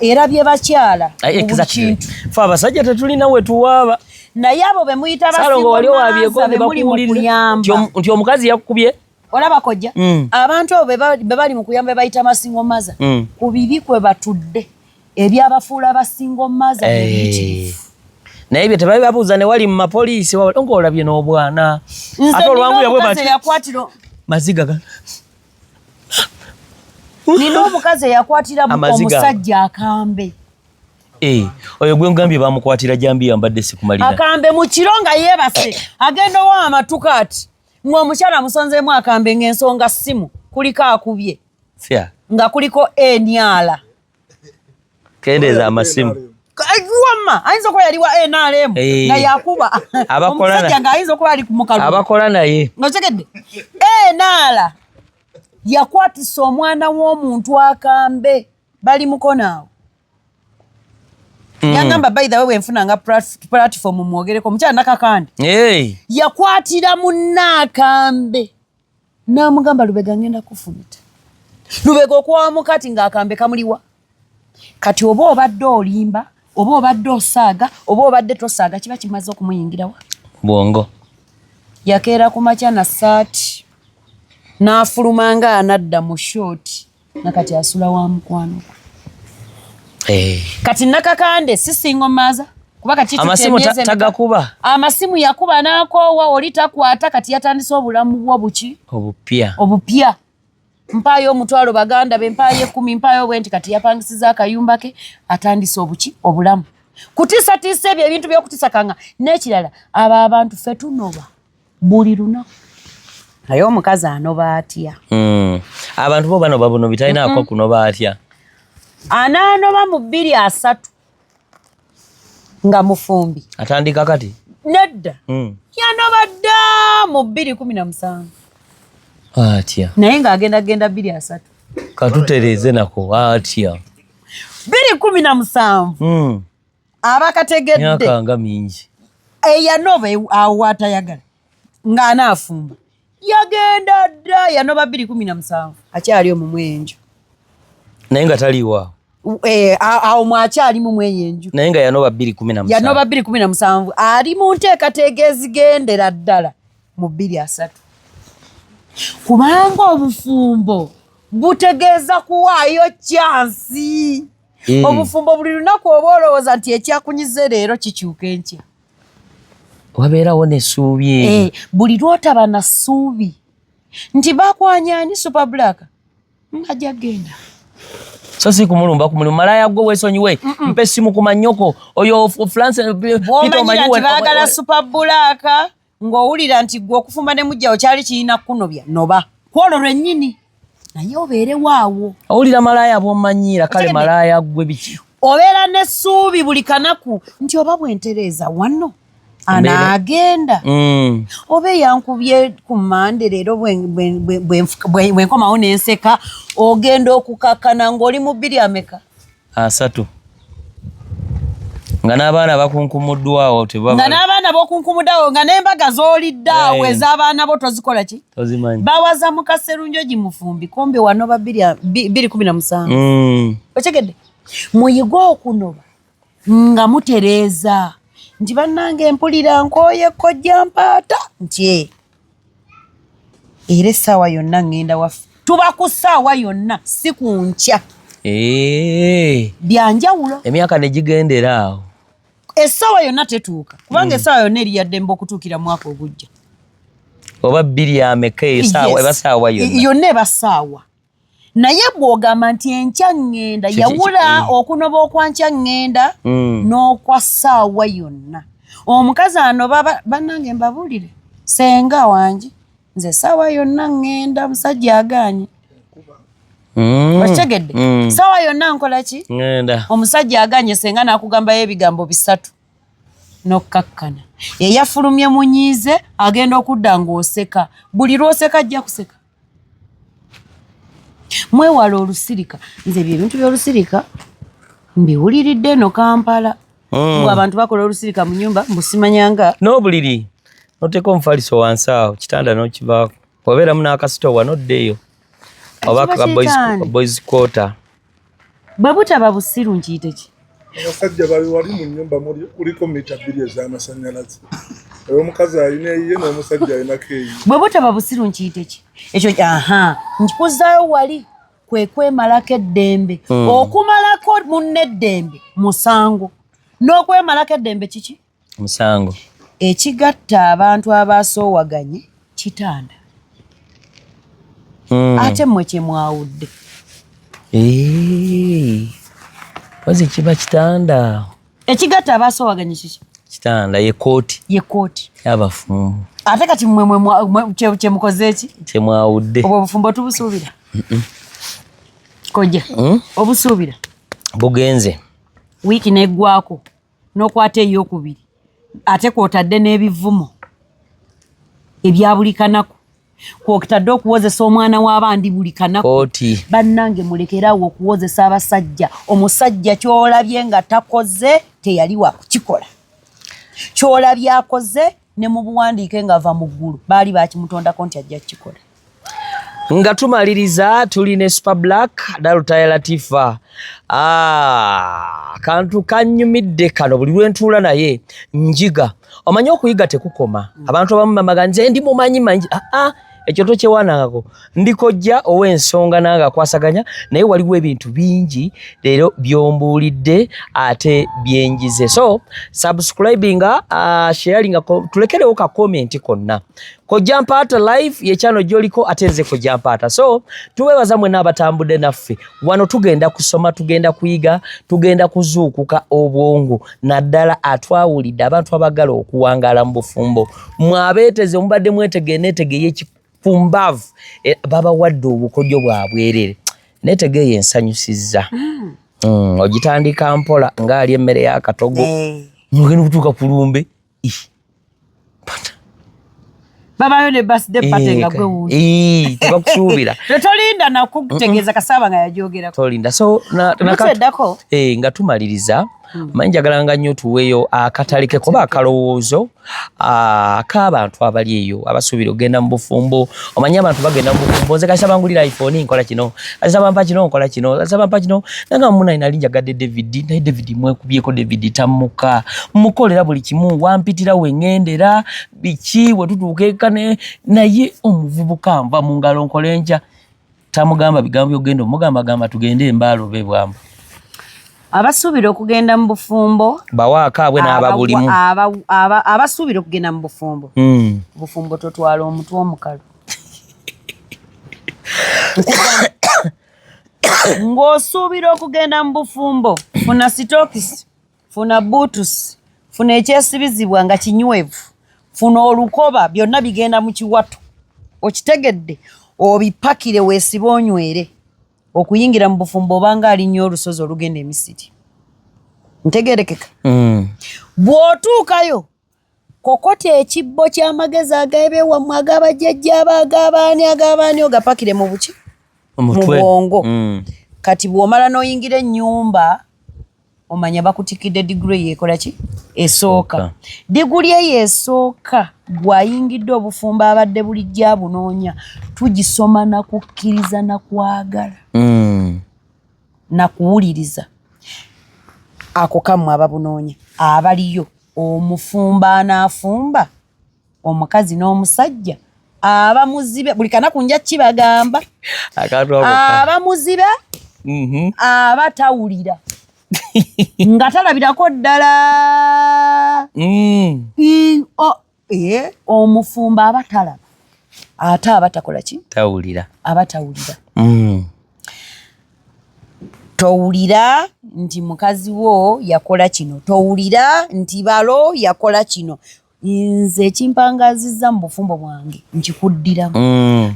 erabye bakyala mu kintu. Fe abasajja tetulina we tuwaaba. Naye abo be muyita basinga be muli mu kuyamba. Nti omukazi yakukubye. Olaba kojja. Abantu abo be bali mu kuyamba bayita masingo maza. Ku bibi kwe batudde ebyabafuula basingo maza ebiyitirivu. Naye bye tebabi babuuza ne wali mu mapoliisi ng'olabye n'obwana. Ate olwangu yabwe yakwatiro maziga. Nina omukazi eyakwatira omusajja akambe. Oyo gwe ngambye bamukwatira jambi yambadde sikumalira. Akambe mu kiro nga yeebase agenda owa amatuka ati ng'omukyala musonzeemu akambe ng'ensonga simu kuliko akubye. Nga kuliko enyala. Kendeeza amasimu. Wamma ayinza okuba yali wa NRM nga yakuba. Omusajja ng'ayinza okuba ali mu kalulu. Abakola naye. Ng'otegedde NRM yakwatisa omwana w'omuntu akambe bali mukonaawo. Yangamba by the way wenfuna nga platform mwogereko omukyala nakakandi. Yakwatira munna akambe. Namugamba Lubega ngenda kufumita. Lubega okuwa mukati nga akambe kamuliwa. Kati oba obadde olimba, oba obadde osaaga, oba obadde tosaaga kiba kimaze okumuyingirawa. Bwongo. Yakeera ku makya na saati. N'afuluma nga anadda mu short. Nakati asula wa mukwano. Kati nakakande sisingo maza kubaka kitu amasimu tagakuba. Amasimu yakuba nakoowa oli takwata kati yatandise obulamu bwo buki obupya mpayo omutwalo baganda be mpaye 10 mpayo bwenti kati yapangisiza akayumba ke atandise obuki obulamu kutisa tise ebyo ebintu by'okutisa kanga n'ekirala aba abantu ffe tunoba buli lunaku naye omukazi anoba atya. Abantu bo bano babuno bitalinaako kunoba atya. Ananoba mu 2-3 nga mufumbi atandika kati nedda yanoba dda mu 2-17 atya naye nga agenda 2-3 katutereze nako atya 2-17 abakategedde nyakanga mingi eyanoba awo atayagala nga anafumba yagenda dda yanoba 2-17 akyali omumwenjo naye nga taliwa. Awo mwakyali mu mweyenju. Naye nga yanoba 2-17. Yanoba 2-17 ali mu nteekateeka ezigendera ddala mu 2-3. Kubanga obufumbo butegeeza kuwaayo kyansi. Obufumbo buli lunaku oba olowooza nti ekyakunyize leero kikyuka enkya. Wabeerawo n'essuubi. Buli lwotaba na ssuubi nti bakwanyaani super black ng'ajja genda. So si kumulumba malaya gwe wesonyiwe mpe simu ku manyoko oyo France Peter Manyuwe bagala super bulaka ng'owulira nti gwe okufumba ne mujja okyali kirina kunobya noba kwolwo lwennyini naye obeere waawo. Owulira malaaya bw'omanyira kale malaaya gwe biki? Obeera n'essuubi buli kanaku nti oba bwentereeza wano anaagenda. Oba yankubye ku Mande leero bwenkomawo n'enseka ogenda okukakkana ng'oli mu 2 ameka? 3. Nga n'abaana bakunkumuddwawo nga n'abaana bokunkumuddawo nga n'embaga z'oliddaawo ez'abaana bo tozikola ki? Tozimanyi. Bawaza mu Kaserunjogi Mufumbi kombe wano ba 217. Otegedde? Muyiga okunoba nga mutereeza nti bannange mpulira nkooye kojja mpaata nti era essaawa yonna ngenda waffe. Tuba ku ssaawa yonna si ku nkya. Byanjawulo. Emyaka ne gigendera awo. Essaawa yonna tetuuka kubanga essaawa yonna eri yaddembe okutuukira mwaka ogujja. Oba 2 ameka essaawa eba ssaawa yonna. Yonna eba ssaawa. Naye bw'ogamba nti enkya ngenda yawula okunoba okwa nkya ngenda n'okwa ssaawa yonna. Omukazi anoba bannange mbabuulire senga wange nze ssaawa yonna ngenda musajja agaanye. Wakitegedde? Ssaawa yonna nkola ki? Ngenda. Omusajja aganye senga n'akugambayo ebigambo 3 n'okkakkana. Yeyafulumye munyiize agenda okudda ng'oseka. Buli lw'oseka ajja kuseka. Mwewala olusirika. Nze ebintu by'olusirika mbiwuliridde no Kampala. Abantu bakola olusirika mu nyumba mbusimanyanga. N'obuliri noteeka omufaliso wansi awo kitanda n'okivaako. Obeeramu n'akasitowa n'oddeeyo. Oba boys quarter. Bwe butaba busiru nkiyite ki? Abasajja bali wali mu nnyumba kuliko mita 2 ez'amasannyalaze. Omukazi alina eyiye n'omusajja alina keeyi. Bwe butaba busiru nkiyite ki? Ekyo nkikuzzaayo wali kwe kwemalako eddembe. Okumalako munne eddembe musango. N'okwemalako eddembe kiki? Musango. Ekigatta abantu abasoowaganye kitanda. Ate mmwe kye mwawudde. Wazi kiba kitanda. Ekigatta abasoowaganye kiki? Kitanda ye kooti. Ye kooti. Y'abafumbo. Ate kati mmwe kye mukoze ki? Kye mwawudde. Obwo obufumbo tubusuubira. Kojja. Obusuubira. Bugenze. Wiiki n'eggwako n'okwata ey'okubiri. Ate kw'otadde n'ebivumo ebya buli kanaku. Kw'otadde okuwozesa omwana w'abandi buli kanaku. Kooti. Bannange mulekerawo okuwozesa abasajja. Omusajja ky'olabye nga takoze teyali wa kukikola. Ky'olabye akoze ne mu buwandiike ng'ava mu ggulu baali bakimutondako nti ajja kukikola. Nga tumaliriza tuli ne Super Black Dalutaya Latifa. Kantu kanyumidde kano buli lwentuula naye njiga. Omanyi okuyiga tekukoma. Abantu abamu bamaga nze ndi mumanyi manyi. Ekyo tokyewanangako. Ndikojja ow'ensonga nange akwasaganya naye waliwo ebintu bingi leero byombuulidde ate byenjize. So subscribinga, sharinga, tulekerewo ka comment konna. Kojja Mpaata live ye channel gyoliko ate nze Kojja Mpaata. So tuwebaza mwe n'abatambudde naffe. Wano tugenda kusoma, tugenda kuyiga, tugenda kuzuukuka obwongo naddala atwawulidde abantu abagala okuwangaala mu bufumbo. Mwabeeteze mubadde mwetegeeye ekipumbavu baba wadde obukodyo bwa bwerere. Netegeeye ensanyusizza. Ogitandika mpola ng'ali emmere y'akatogo. Mugenda kutuuka ku lumbe. Babayo ne birthday party nga gwe wuuli. Tubakusuubira. Tolinda nakutegeeza Kasaba nga yajogerako. Tolinda. So nga tumaliriza manyi njagalanga nnyo tuweeyo akatalike kuba akalowoozo ak'abantu abali eyo abasuubira ogenda mu bufumbo. Omanyi abantu bagenda mu bufumbo nze kasaba ngulira iPhone nkola kino, kasaba mpa kino nkola kino, kasaba mpa kino nanga muna nali njagadde David naye David mwekubyeko David tammuka mukolera buli kimu wampitira wengendera biki wetutuuka ekane naye omuvubuka nva mu ngalo nkole nja tamugamba bigambo byogenda omugamba tugende embaalo be bwamba. Abasuubira okugenda mu bufumbo bawaaka abwe n'ababulimu abasuubira okugenda mu bufumbo bufumbo totwala omutwe omukalu ng'osuubira okugenda mu bufumbo funa sitokisi, funa buutusi, funa ekyesibizibwa nga kinywevu, funa olukoba, byonna bigenda mu kiwato. Okitegedde obipakire weesibe onywere okuyingira mu bufumbo obanga alinnyo olusozi olugenda emisiri. Ntegerekeka. Bw'otuukayo kokota ekibbo ky'amagezi ag'ebeewammwe ag'abajjajja ag'abaani ogapakire mu buki mu bwongo. Kati bw'omala n'oyingira ennyumba omanya bakutikidde diguli yeekola ki esooka. Diguli eyo esooka bw'ayingidde obufumbo abadde bulijjo abunoonya tugisoma na kukkiriza na kwagala na kuwuliriza. Ako kammwe ababunoonya abaliyo omufumba anaafumba omukazi n'omusajja abamuzibe buli kanaku nja kibagamba abamuzibe abatawulira nga talabirako ddala omufumba abatalaba ate abatakola ki abatawulira. Towulira nti mukazi wo yakola kino, towulira nti balo yakola kino. Nze ekimpangaazizza mu bufumbo bwange nkikuddiramu.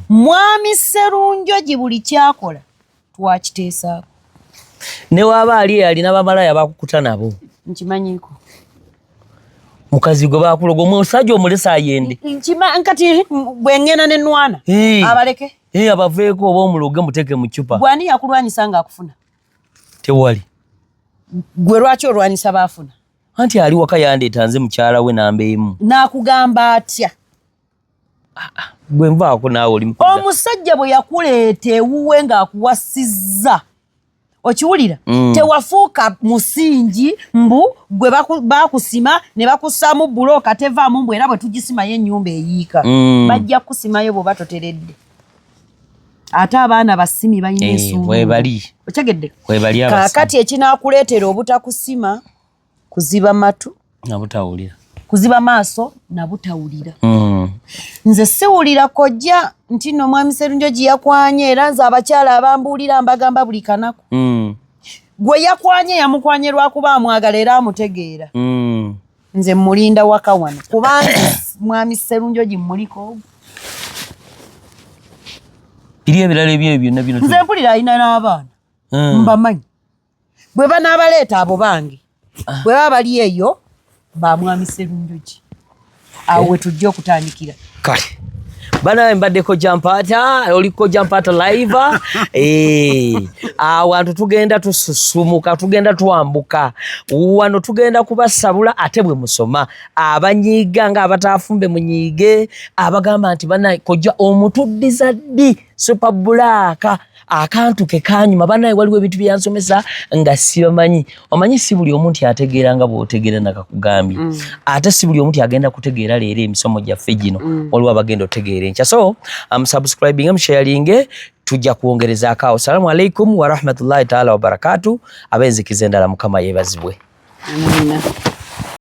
Mwami Sserunjogi buli kyakola twakiteesaako. Ne waaba ali alina bamalaya bakukuta nabo nkimanyiiko. Mukazi gwe bakuloga omusajja omulesa ayende nkati bwengenda nenwana abaleke abaveeko oba omuloge muteeke mu ccupa. Gwani yakulwanyisa ng'akufuna? Tewali. Gwe lwaki olwanyisa baafuna? Anti ali waka yandeeta nze mukyala we namba emu. N'akugamba atya? Gwe nvaako naawe oli mukuza. Omusajja bwe yakuleeta ewuwe ng'akuwasizza okiwulira tewafuuka musingi mbu gwe bakusima ne bakussaamu bulooka tevaamu mbu era bwe tugisimayo ennyumba eyiika. Bajja kusimayo bw'oba toteredde. Ate abaana basimi balina ensuumu. Webali. Otegedde? Webali abasimi. Kaakati ekinaakuleetera obutakusima kuziba matu nabutawulira. Kuziba maaso nabutawulira. Nze siwulira kojja nti nno Mwami Sserunjogi yakwanye era nze abakyala abambuulira mbagamba buli kanaku. Gwe yakwanye yamukwanye lwakuba amwagala era amutegeera. Nze mulinda waka wano kubanga Mwami Sserunjogi muliko. Biri ebirala ebyo byonna bino. Nze mpulira alina n'abaana mbamanyi. Bwe banaabaleeta abo bange bwe baba bali eyo ba Mwami Sserunjogi awo we tujja okutandikira. Kale bana mbaddeko Jampata oliko Jampata live awantu tugenda tususumuka tugenda tuambuka wano tugenda kubasabula ate bwe musoma abanyiga nga abatafumbe munyiige abagamba nti bana kojja omutuddiza ddi super black akantu ke kanyuma banaye waliwo ebintu byansomesa nga sibamanyi. Omanyi si buli omuntu ategeera nga bw'otegeera nakakugambye. Ate si buli omuntu agenda kutegeera leero emisomo gyaffe gino waliwo abagenda otegeera enkya. So subscribing sharing tujja kuwongerezaako awo. Assalamu alaikum wa rahmatullahi taala wa barakatuh. Abenzikiza endala Mukama yeebazibwe. Amina.